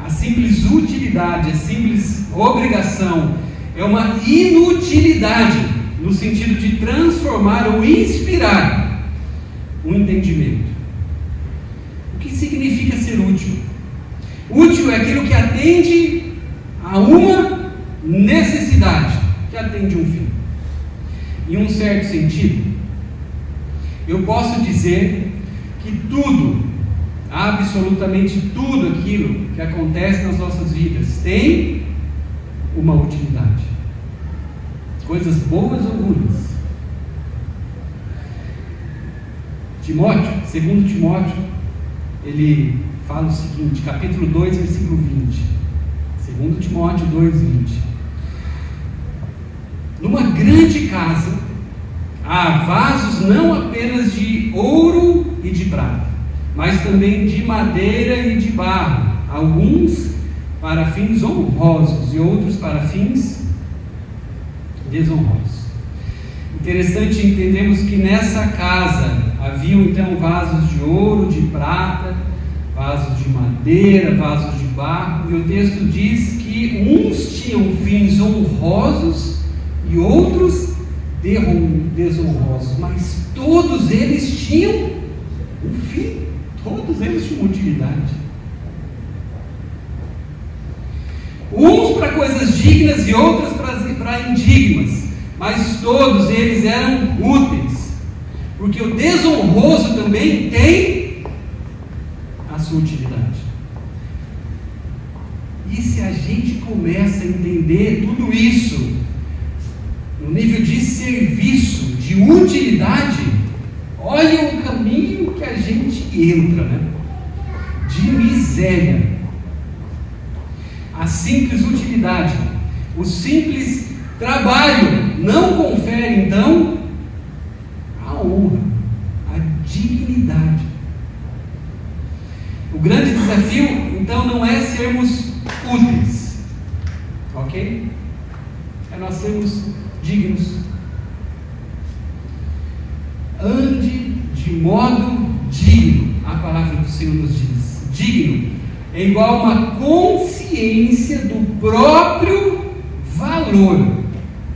A simples utilidade, a simples obrigação é uma inutilidade no sentido de transformar ou inspirar um entendimento. O que significa ser útil? Útil é aquilo que atende a uma necessidade, que atende um fim. Em um certo sentido, eu posso dizer que tudo, absolutamente tudo aquilo que acontece nas nossas vidas tem uma utilidade. Coisas boas ou ruins. Timóteo, 2 Timóteo, ele fala o seguinte, capítulo 2, versículo 20. 2 Timóteo 2, 20. Numa grande casa há vasos não apenas de ouro e de prata, mas também de madeira e de barro, alguns para fins honrosos e outros para fins desonrosos. Interessante entendermos que nessa casa haviam então vasos de ouro, de prata, vasos de madeira, vasos de barro, e o texto diz que uns tinham fins honrosos e outros desonrosos, mas todos eles tinham um fim, todos eles tinham utilidade. Uns para coisas dignas e outros para indignas, mas todos eles eram úteis, porque o desonroso também tem a sua utilidade. E se a gente começa a entender tudo isso no nível de serviço, de utilidade, olha o caminho que a gente entra, né? De miséria. A simples utilidade, o simples trabalho não confere então a honra, a dignidade. O grande desafio então não é sermos úteis, ok? É nós sermos dignos. Ande de modo digno, a palavra do Senhor nos diz. Digno é igual a uma consciência do próprio valor,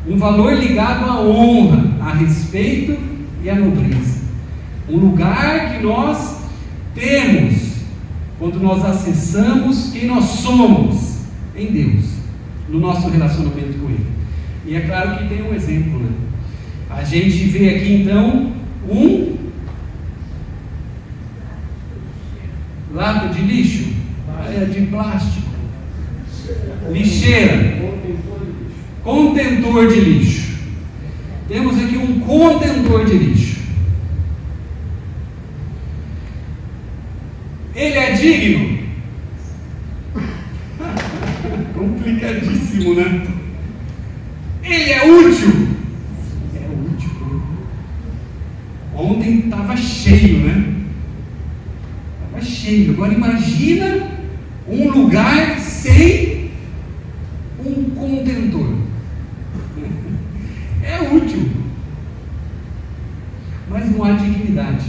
um valor ligado à honra, a respeito e à nobreza. Um lugar que nós temos quando nós acessamos quem nós somos em Deus, no nosso relacionamento com Ele. E é claro que tem um exemplo, né? A gente vê aqui então lata de lixo, de plástico, lixeira, contentor de lixo. Temos aqui um contentor de lixo. Ele é digno? Complicadíssimo, né? Ele é útil? É útil. Ontem estava cheio, né? Estava cheio. Agora imagina um lugar sem um contentor. É útil, mas não há dignidade,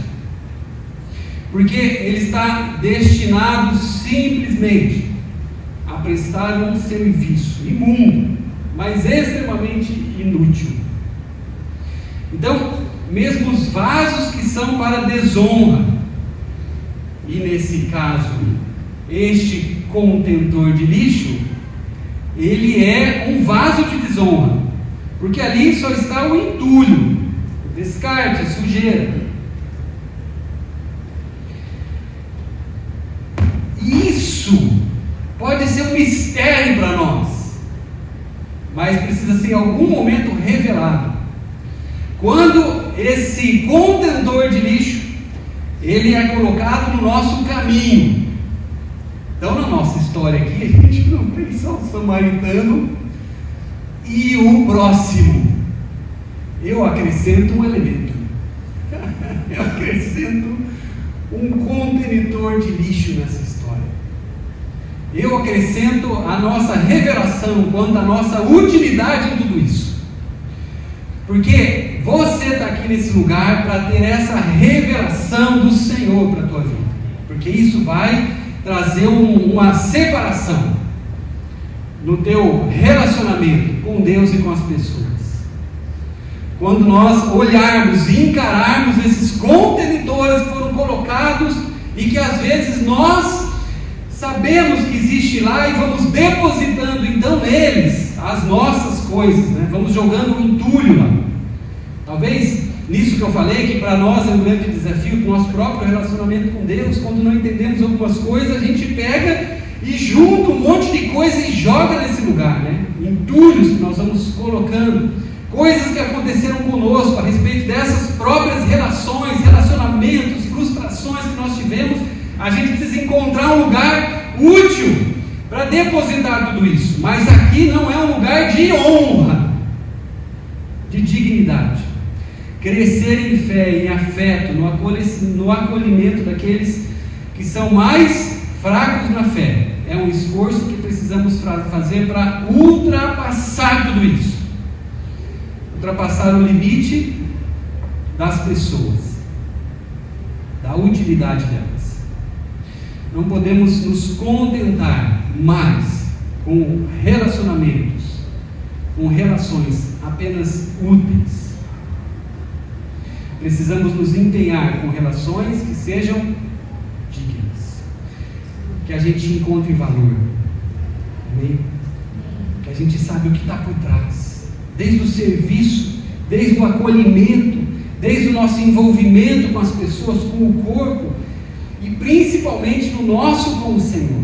porque ele está destinado simplesmente a prestar um serviço imundo, mas extremamente inútil. Então, mesmo os vasos que são para desonra, e nesse caso, este contentor de lixo, ele é um vaso de desonra, porque ali só está o entulho, o descarte, a sujeira. Isso pode ser um mistério para nós, mas precisa ser em algum momento revelado. Quando esse contentor de lixo, ele é colocado no nosso caminho. Então, na nossa história aqui, a gente não tem só o samaritano e o próximo. Eu acrescento um elemento. Eu acrescento um contenedor de lixo nessa história. Eu acrescento a nossa revelação quanto à nossa utilidade em tudo isso. Porque você está aqui nesse lugar para ter essa revelação do Senhor para a tua vida. Porque isso vai trazer uma separação no teu relacionamento com Deus e com as pessoas. Quando nós olharmos e encararmos esses contenedores que foram colocados e que às vezes nós sabemos que existe lá e vamos depositando então neles as nossas coisas, né? Vamos jogando um entulho lá. Talvez nisso que eu falei, que para nós é um grande desafio do nosso próprio relacionamento com Deus, quando não entendemos algumas coisas, a gente pega e junta um monte de coisa e joga nesse lugar, né? Entulhos que nós vamos colocando, coisas que aconteceram conosco a respeito dessas próprias relações, relacionamentos, frustrações que nós tivemos. A gente precisa encontrar um lugar útil para depositar tudo isso. Mas aqui não é um lugar de honra, de dignidade. Crescer em fé, em afeto, no acolhimento daqueles que são mais fracos na fé, é um esforço que precisamos fazer para ultrapassar tudo isso. Ultrapassar o limite das pessoas, da utilidade delas. Não podemos nos contentar mais com relacionamentos, com relações apenas úteis. Precisamos nos empenhar com relações que sejam dignas, que a gente encontre valor, amém? Que a gente sabe o que está por trás, desde o serviço, desde o acolhimento, desde o nosso envolvimento com as pessoas, com o corpo, e principalmente no nosso com o Senhor.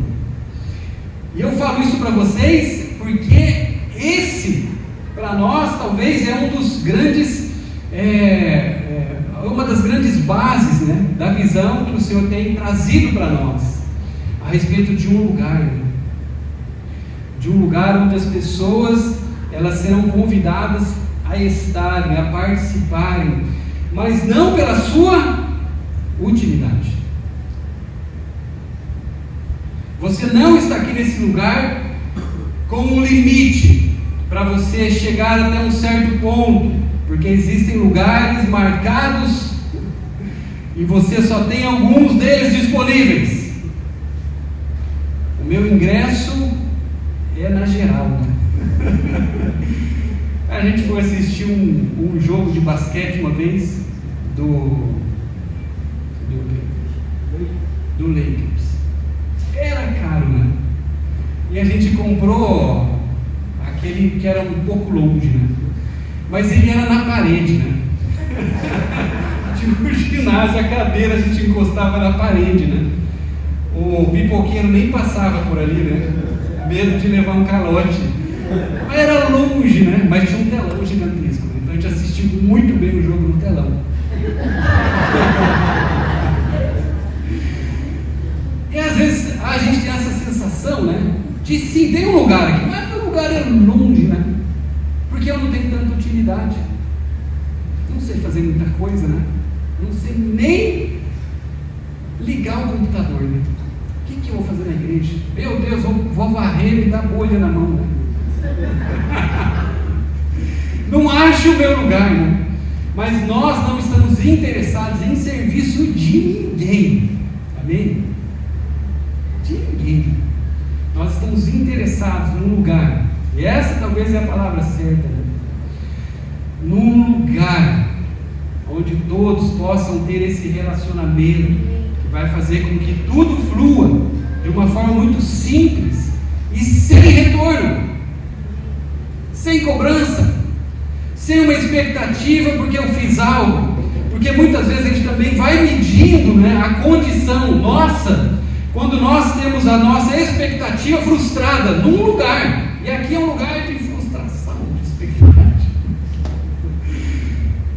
E eu falo isso para vocês porque esse, para nós, talvez é um dos grandes, uma das grandes bases, né, da visão que o Senhor tem trazido para nós, a respeito de um lugar, né? De um lugar onde as pessoas, elas serão convidadas a estarem, a participarem, mas não pela sua utilidade. Você não está aqui nesse lugar com um limite para você chegar até um certo ponto, porque existem lugares marcados e você só tem alguns deles disponíveis. O meu ingresso é na geral, né? A gente foi assistir um jogo de basquete uma vez do Lakers. Era caro, né? E a gente comprou aquele que era um pouco longe, né? Mas ele era na parede, né? Tipo o ginásio, a cadeira a gente encostava na parede, né? O pipoqueiro nem passava por ali, né? Medo de levar um calote. Mas era longe, né? Mas tinha um telão gigantesco, né? Então a gente assistiu muito bem o jogo no telão. E às vezes a gente tem essa sensação, né? De sim, tem um lugar aqui, mas o lugar é longe, né? Porque eu não tenho tanta utilidade. Não sei fazer muita coisa, né? Não sei nem ligar o computador, né? O que eu vou fazer na igreja? Meu Deus, vou varrer e me dar bolha na mão, né? Não acho o meu lugar, né? Mas nós não estamos interessados em serviço de ninguém. Amém? De ninguém. Nós estamos interessados num lugar, e essa talvez é a palavra certa, né? Num lugar onde todos possam ter esse relacionamento que vai fazer com que tudo flua de uma forma muito simples e sem retorno, sem cobrança, sem uma expectativa porque eu fiz algo, porque muitas vezes a gente também vai medindo, né, a condição nossa, quando nós temos a nossa expectativa frustrada num lugar, e aqui é um lugar de frustração, de expectativa.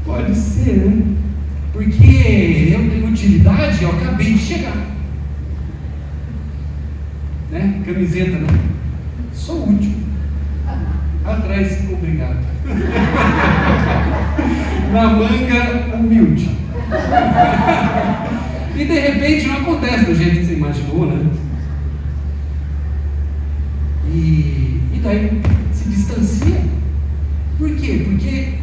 Pode ser, né? Porque eu tenho utilidade, eu acabei de chegar. Né? Camiseta, né? Sou útil. Atrás, obrigado. Na manga, humilde. E de repente não acontece do jeito que você imaginou, né? E daí se distancia. Por quê? Porque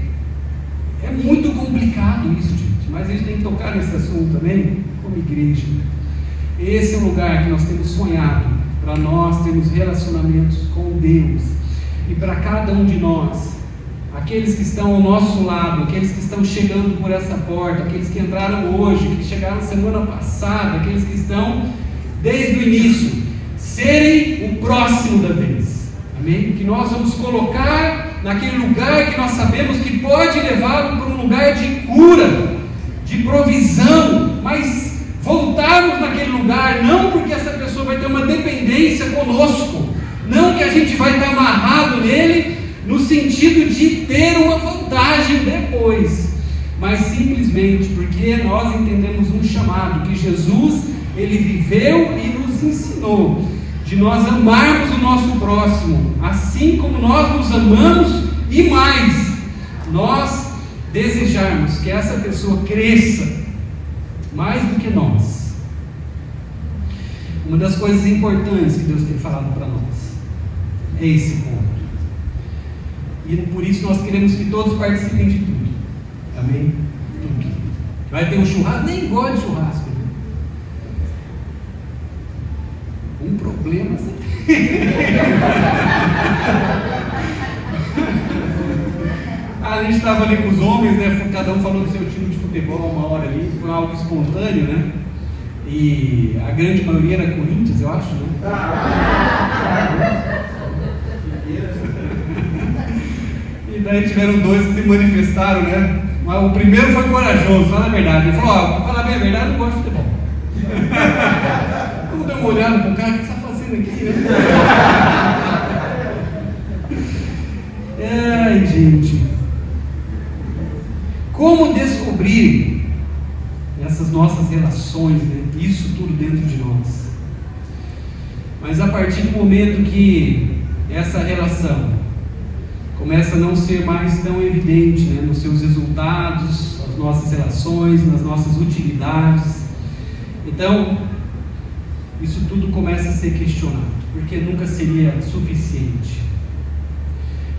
é muito complicado isso, gente. Mas a gente tem que tocar nesse assunto também, como igreja. Esse é o lugar que nós temos sonhado, para nós termos relacionamentos com Deus. E para cada um de nós, aqueles que estão ao nosso lado, aqueles que estão chegando por essa porta, aqueles que entraram hoje, que chegaram semana passada, aqueles que estão desde o início, serem o próximo da vez. Amém? Que nós vamos colocar naquele lugar que nós sabemos que pode levá-lo para um lugar de cura, de provisão, mas voltarmos naquele lugar, não porque essa pessoa vai ter uma dependência conosco, não que a gente vai estar amarrado nele, no sentido de ter uma vantagem depois, mas simplesmente porque nós entendemos um chamado que Jesus, ele viveu e nos ensinou, de nós amarmos o nosso próximo, assim como nós nos amamos, e mais, nós desejarmos que essa pessoa cresça mais do que nós. Uma das coisas importantes que Deus tem falado para nós é esse ponto. E por isso nós queremos que todos participem de tudo. Amém? Tudo. Vai ter um churrasco, nem gosto de churrasco. Um problema. A gente estava ali com os homens, né? Cada um falou do seu time de futebol uma hora ali, foi algo espontâneo, né? E a grande maioria era Corinthians, eu acho, né? E daí tiveram dois que se manifestaram, né? Mas o primeiro foi corajoso, fala a verdade. Ele falou: para falar bem a verdade, eu não gosto de futebol. Vamos dar uma olhada pro cara, o que você está fazendo aqui, né? Ai, gente. Como descobrir essas nossas relações, né? Isso tudo dentro de nós? Mas a partir do momento que essa relação começa a não ser mais tão evidente, né? Nos seus resultados, nas nossas relações, nas nossas utilidades, então isso tudo começa a ser questionado, porque nunca seria suficiente.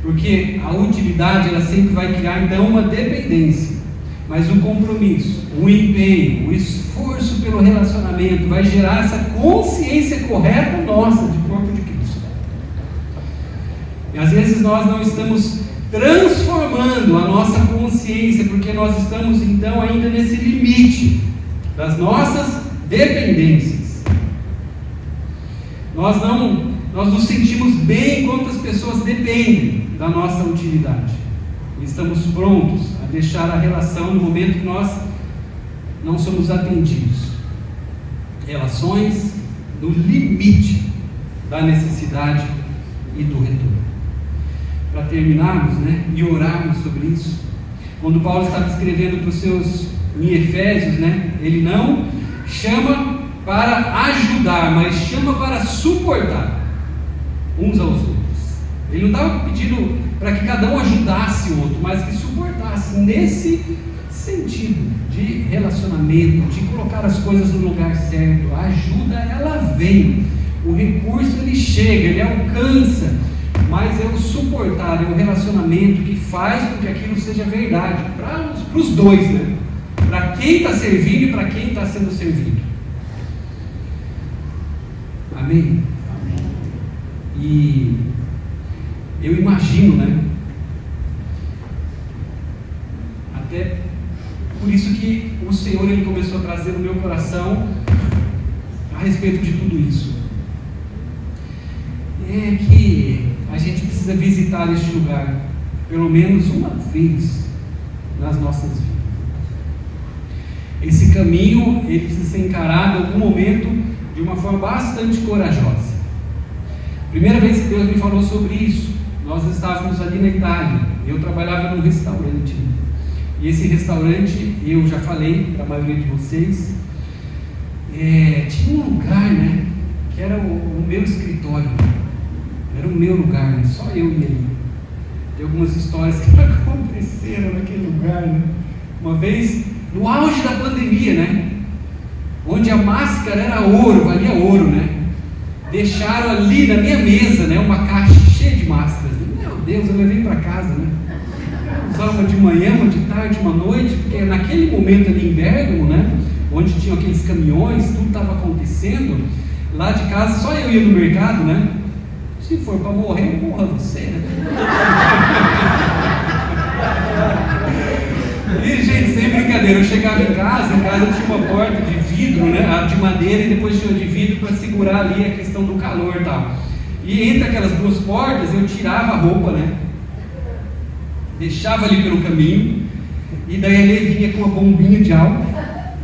Porque a utilidade, ela sempre vai criar então uma dependência, mas o compromisso, o empenho, o esforço pelo relacionamento vai gerar essa consciência correta nossa de corpo de Cristo. E às vezes nós não estamos transformando a nossa consciência, porque nós estamos então ainda nesse limite das nossas dependências. Nós nos sentimos bem enquanto as pessoas dependem da nossa utilidade. E estamos prontos a deixar a relação no momento que nós não somos atendidos. Relações no limite da necessidade e do retorno. Para terminarmos, né, e orarmos sobre isso, quando Paulo estava escrevendo para os seus em Efésios, né, ele não chama para ajudar, mas chama para suportar uns aos outros. Ele não estava pedindo para que cada um ajudasse o outro, mas que suportasse nesse sentido de relacionamento, de colocar as coisas no lugar certo. A ajuda, ela vem, o recurso ele chega, ele alcança, mas é o suportar, é o relacionamento que faz com que aquilo seja verdade para os dois, né? Para quem está servindo e para quem está sendo servido. Amém? Amém. E eu imagino, né? Até por isso que o Senhor ele começou a trazer no meu coração a respeito de tudo isso. É que a gente precisa visitar este lugar pelo menos uma vez nas nossas vidas. Esse caminho ele precisa ser encarado em algum momento de uma forma bastante corajosa. Primeira vez que Deus me falou sobre isso, nós estávamos ali na Itália. Eu trabalhava num restaurante. E esse restaurante, eu já falei para a maioria de vocês, tinha um lugar, né, que era o meu escritório. Era o meu lugar, né, só eu e ele. Tem algumas histórias que aconteceram naquele lugar, né? Uma vez, no auge da pandemia, né? onde a máscara era ouro, valia ouro, né? Deixaram ali na minha mesa, né, uma caixa cheia de máscaras. Meu Deus, eu levei para casa, né? Usava uma de manhã, uma de tarde, uma noite, porque naquele momento ali em Bérgamo, né, onde tinham aqueles caminhões, tudo estava acontecendo, lá de casa só eu ia no mercado, né? Se for para morrer, morra você, né? E, gente, sem brincadeira, eu chegava em casa tinha uma porta de vidro, né, de madeira, e depois tinha de vidro para segurar ali a questão do calor e tal. E entre aquelas duas portas eu tirava a roupa, né, deixava ali pelo caminho, e daí ele vinha com uma bombinha de álcool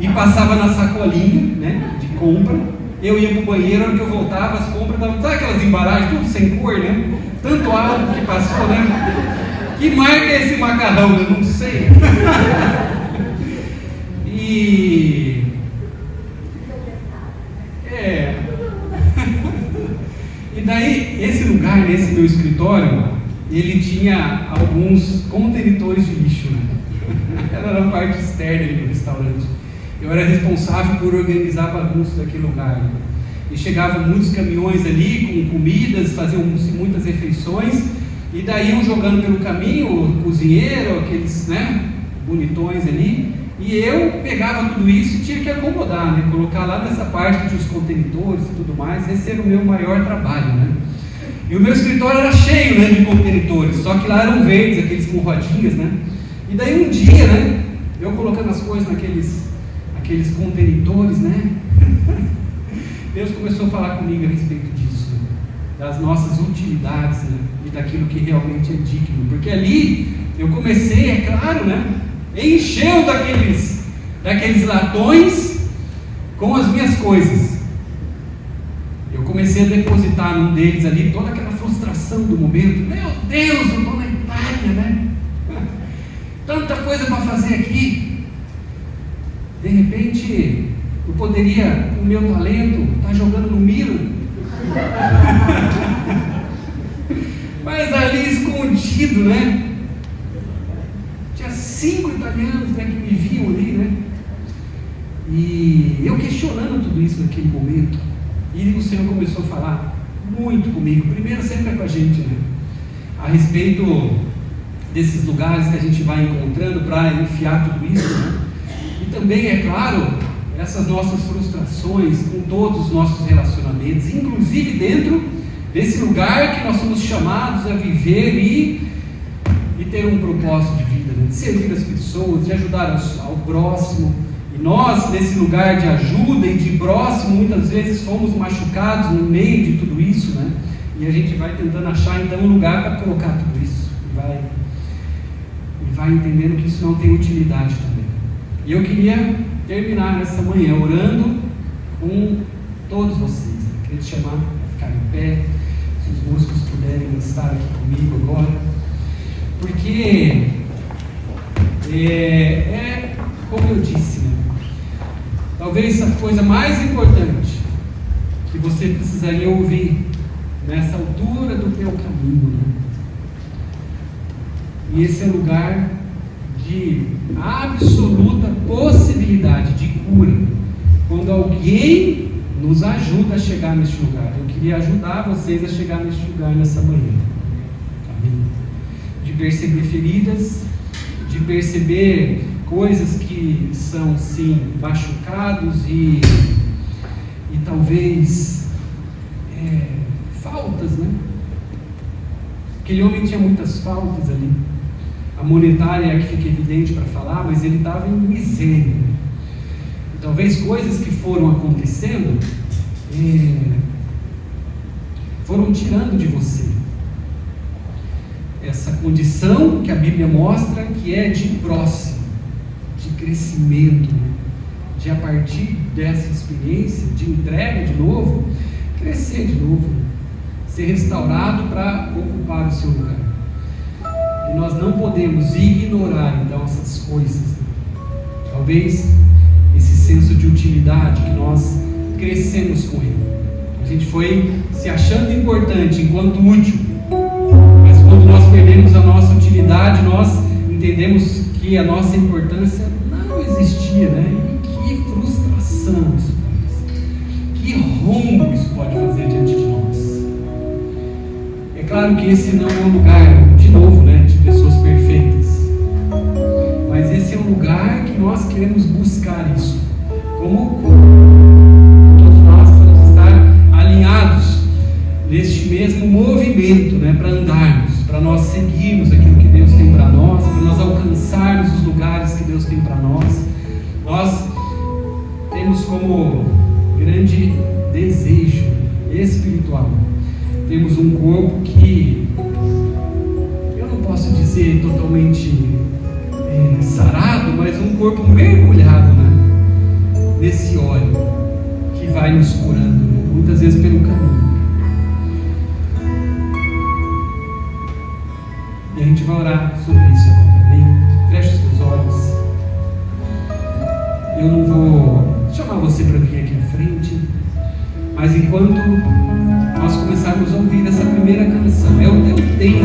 e passava na sacolinha, né, de compra. Eu ia pro banheiro, na hora que eu voltava, as compras estavam, sabe aquelas embalagens, tudo sem cor, né? Tanto álcool que passou, né? Que marca é esse macarrão? Eu não sei. E daí, esse lugar, nesse meu escritório, ele tinha alguns contenitores de lixo, né? Era na parte externa do restaurante. Eu era responsável por organizar a bagunça daquele lugar. Né? E chegavam muitos caminhões ali com comidas, faziam muitas refeições, e daí iam jogando pelo caminho o cozinheiro, aqueles, né, bonitões ali, e eu pegava tudo isso e tinha que acomodar, né, colocar lá nessa parte que tinha os contenitores e tudo mais. Esse era o meu maior trabalho, né. E o meu escritório era cheio, né, de contenitores, só que lá eram verdes, aqueles com rodinhas, né. E daí um dia, né, eu colocando as coisas naqueles contenitores, né, Deus começou a falar comigo a respeito disso, né? Das nossas utilidades, né? E daquilo que realmente é digno, porque ali eu comecei, é claro, né, encheu daqueles latões com as minhas coisas. Eu comecei a depositar num deles ali toda aquela frustração do momento. Meu Deus, eu estou na Itália, né? Tanta coisa para fazer aqui. De repente, eu poderia, com o meu talento, estar jogando no Milo. Mas ali escondido, né? Tinha 5 italianos, né, que me viam ali, né? E eu questionando tudo isso naquele momento. E o Senhor começou a falar muito comigo. Primeiro sempre é com a gente, né? A respeito desses lugares que a gente vai encontrando para enfiar tudo isso, né? E também, é claro, essas nossas frustrações com todos os nossos relacionamentos, inclusive dentro desse lugar que nós somos chamados a viver e ter um propósito de vida, né? De servir as pessoas, de ajudar ao próximo. E nós, nesse lugar de ajuda e de próximo, muitas vezes fomos machucados no meio de tudo isso, né? E a gente vai tentando achar então um lugar para colocar tudo isso, e vai entendendo que isso não tem utilidade também. E eu queria terminar essa manhã orando com todos vocês. Eu queria te chamar para ficar em pé, se os músicos puderem estar aqui comigo agora, porque como eu disse, né? Talvez a coisa mais importante que você precisaria ouvir nessa altura do teu caminho, né? E esse é o lugar de absoluta possibilidade de cura, quando alguém nos ajuda a chegar neste lugar. Eu queria ajudar vocês a chegar neste lugar nessa manhã. Amém? De perceber feridas, de perceber coisas que são, sim, machucados e talvez faltas, né? Aquele homem tinha muitas faltas ali. A monetária é a que fica evidente para falar, mas ele estava em miséria. E talvez coisas que foram acontecendo foram tirando de você essa condição que a Bíblia mostra que é de próximo, de crescimento, de a partir dessa experiência de entrega de novo, crescer de novo, ser restaurado para ocupar o seu lugar. E nós não podemos ignorar então essas coisas. Talvez esse senso de utilidade que nós crescemos com ele. A gente foi se achando importante enquanto útil, mas quando nós perdemos a nossa utilidade, nós entendemos que a nossa importância não existia, né? E que frustração isso pode fazer diante de nós. É claro que esse não é um lugar, de novo, né, de pessoas perfeitas. Mas esse é um lugar que nós queremos buscar isso. Como todos nós precisamos estar alinhados neste mesmo movimento, né, para andarmos, para nós seguirmos aquilo que Deus tem para nós, para nós alcançarmos os lugares que Deus tem para nós. Nós temos como grande desejo espiritual, temos um corpo que eu não posso dizer totalmente sarado, mas um corpo mergulhado, né, nesse óleo que vai nos curando, né, muitas vezes pelo caminho. E a gente vai orar sobre isso agora, amém? Feche os seus olhos. Eu não vou chamar você para vir aqui à frente, mas enquanto nós começarmos a ouvir essa primeira canção, é o teu tempo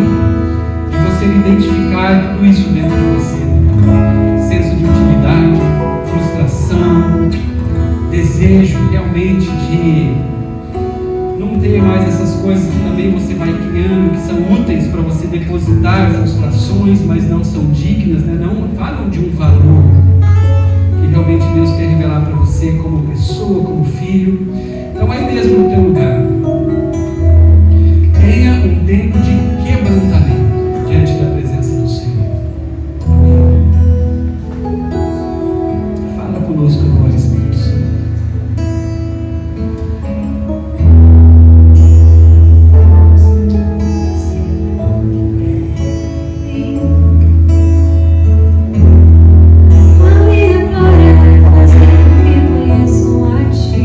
de você identificar tudo isso dentro de você, né? Senso de utilidade, frustração, desejo realmente de não ter mais essas coisas que também você vai criando, que são úteis para você depositar frustrações, mas não são dignas, né? Não falam de um valor que realmente Deus quer revelar para você como pessoa, como filho. Então aí mesmo no teu lugar, tenha um tempo de quebrantamento diante da presença do Senhor. Fala conosco agora, Espírito Santo. Glória, fazer que conheço a ti.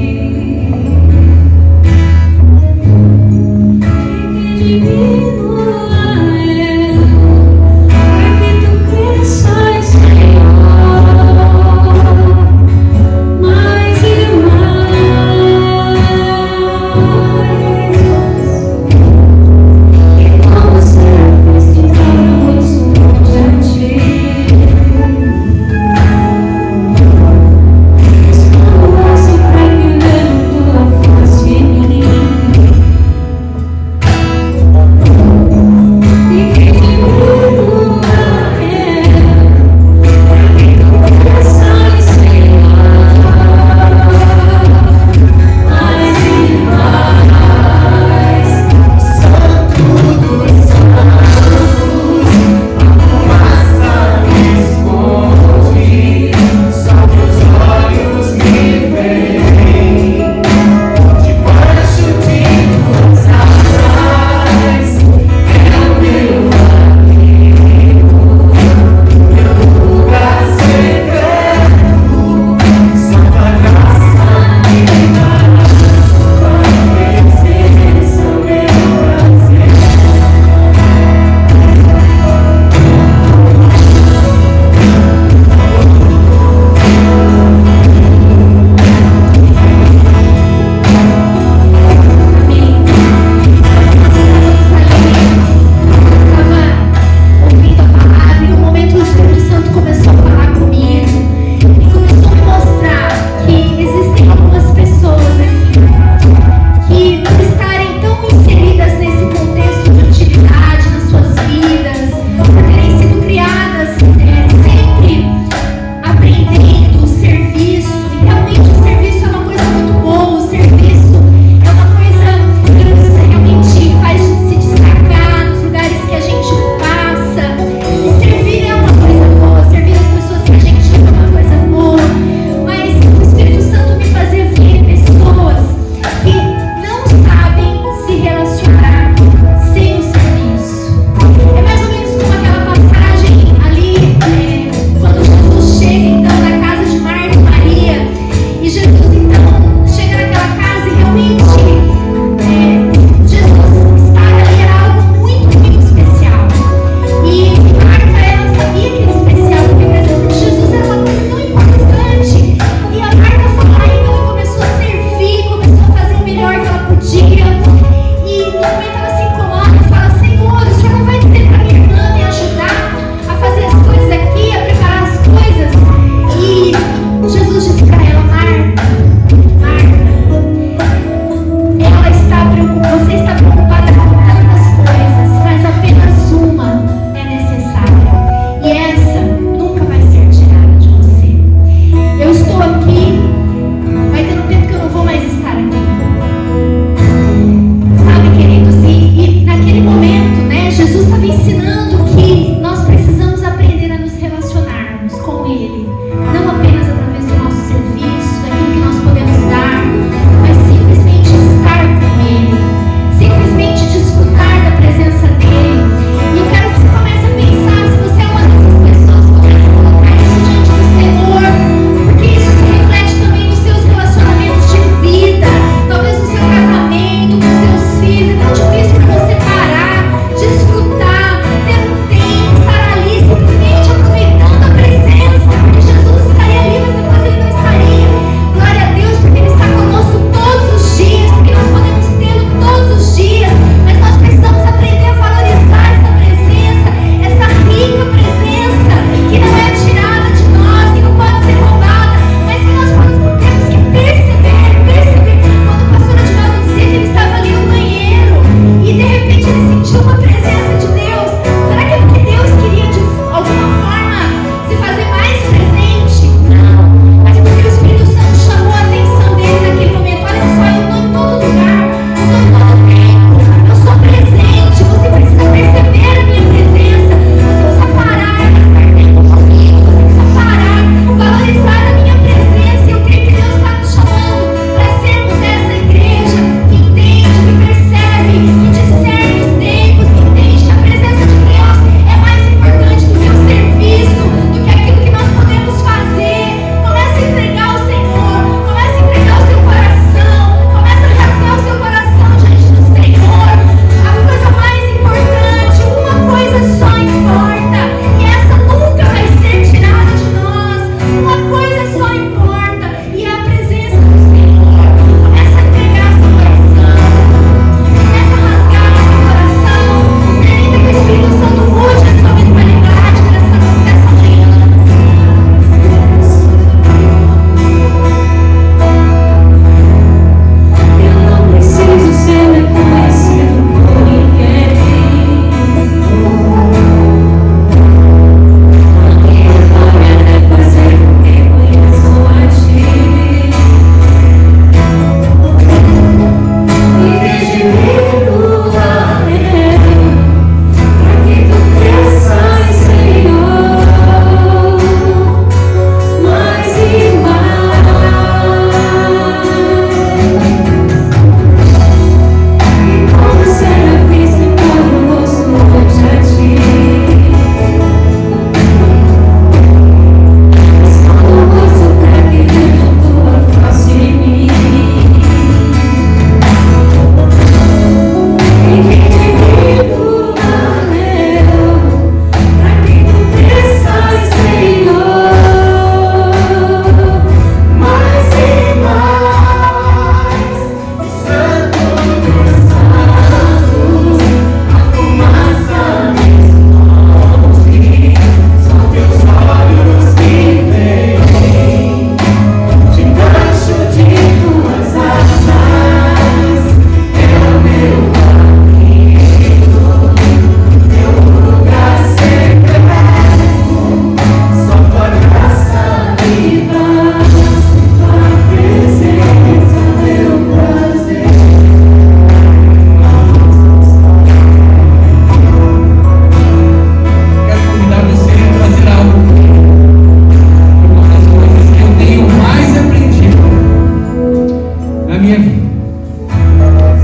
minha vida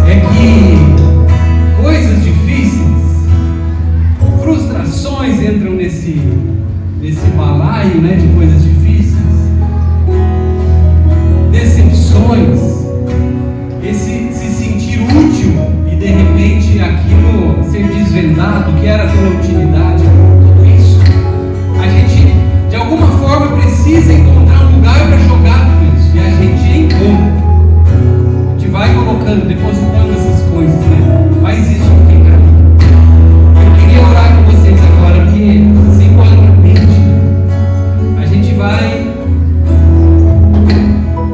é que coisas difíceis, frustrações entram nesse balaio, né, de coisas difíceis, decepções, esse se sentir útil e de repente aquilo ser desvendado, que era pela utilidade, tudo isso, a gente de alguma forma precisa encontrar um lugar para jogar tudo isso, e a gente encontra. A gente vai colocando, depositando essas coisas, né? Faz isso aqui para mim. Eu queria orar com vocês agora, que simbolicamente a gente vai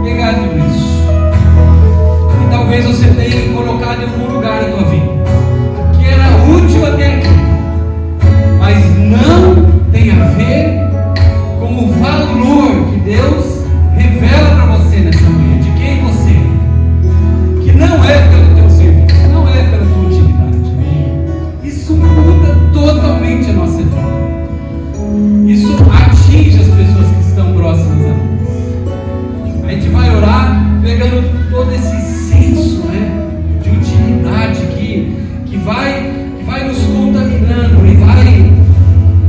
pegar tudo isso. E talvez você tenha colocado em algum lugar da tua vida que era útil até aqui, mas não tem a ver com o valor que Deus revela para você nessa manhã, de quem você é, que não é pelo teu serviço, não é pela tua utilidade. Isso muda totalmente a nossa vida. Isso atinge as pessoas que estão próximas a nós. A gente vai orar pegando todo esse senso, né, de utilidade que vai nos contaminando e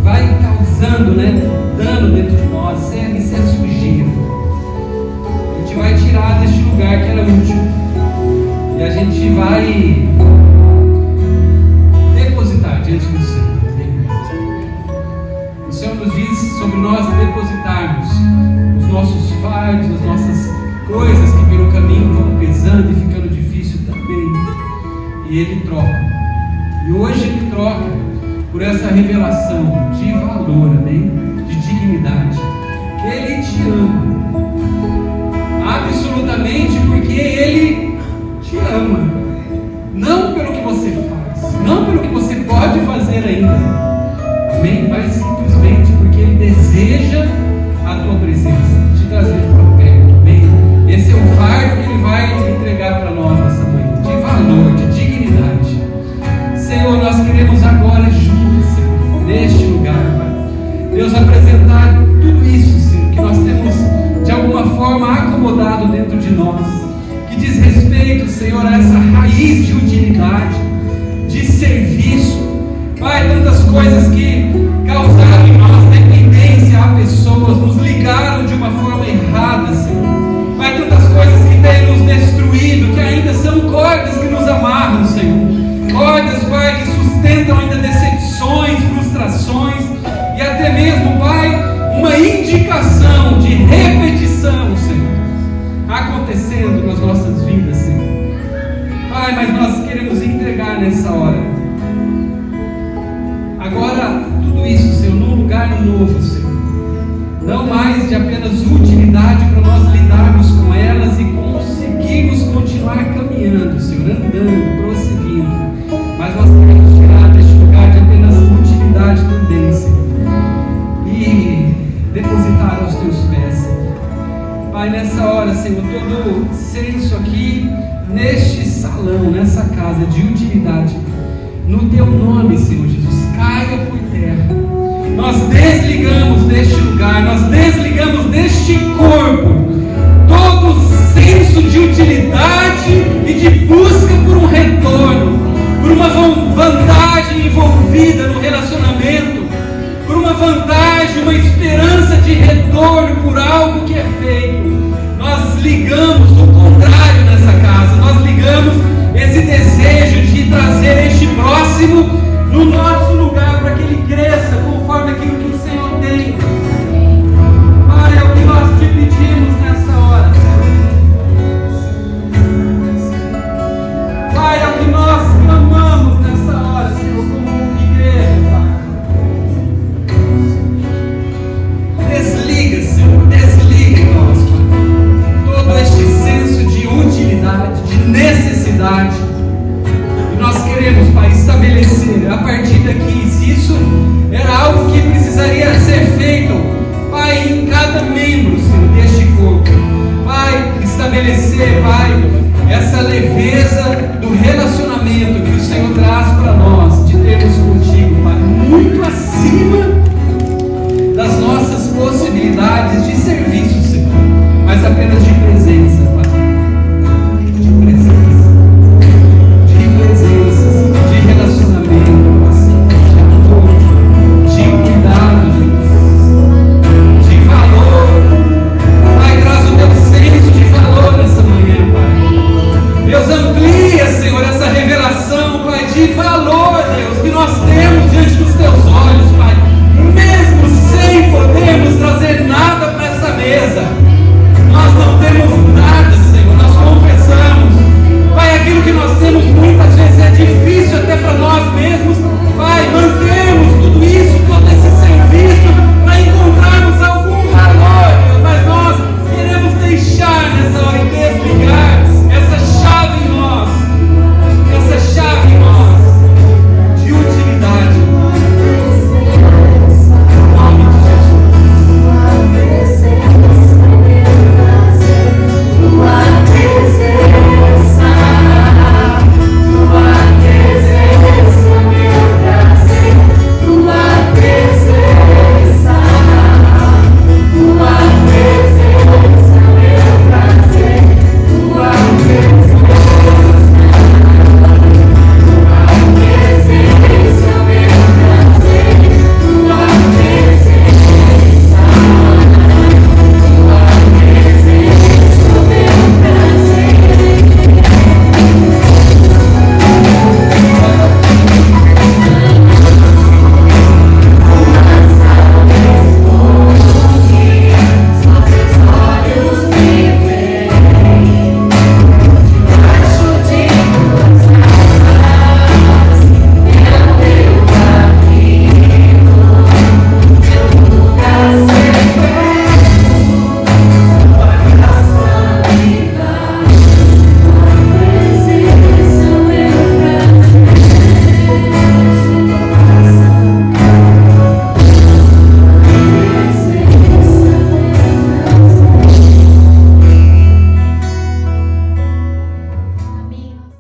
vai causando, né, dano dentro de nós. Isso é sujeira. A gente vai tirar deste lugar que era útil e a gente vai depositar diante do Senhor. O Senhor nos diz sobre nós depositarmos os nossos fardos, as nossas coisas que pelo caminho vão pesando e ficando difícil também. E Ele troca. E hoje Ele troca por essa revelação de valor, amém? De dignidade. Que Ele te ama. Absolutamente porque Ele te ama. Não pelo que você faz, não pelo que você pode fazer ainda, amém? Mas simplesmente porque Ele deseja a tua presença, te trazer para perto, amém? Esse é o fardo que Ele vai entregar para nós nessa manhã, de valor, de dignidade. Senhor, nós queremos agora juntos, Senhor, neste lugar, Pai, Deus, apresentar tudo isso, Senhor, que nós temos de alguma forma acomodado dentro de nós, que diz respeito, Senhor, a essa raiz de utilidade, de serviço. Pai, tantas coisas que causaram em nós dependência a pessoas, nos ligaram de uma forma errada, Senhor. Pai, tantas coisas que têm nos destruído, que ainda são cordas que nos amarram, Senhor. Cordas, Pai, que sustentam ainda decepções, frustrações e até mesmo, Pai, uma indicação de repetição, Senhor, acontecendo nas nossas vidas, Senhor. Pai, mas nós queremos entregar nessa hora agora tudo isso, Senhor, num lugar novo, Senhor. Não mais de apenas utilidade para nós lidarmos com elas e conseguirmos continuar caminhando, Senhor, andando, prosseguindo. Mas nós queremos tirar deste lugar de apenas utilidade também, Senhor, e depositar aos teus pés, Senhor. Pai, nessa hora, Senhor, todo senso aqui neste salão, nessa casa de utilidade, no teu nome, Senhor Jesus, caia por terra. Nós desligamos deste lugar, nós desligamos deste corpo todo senso de utilidade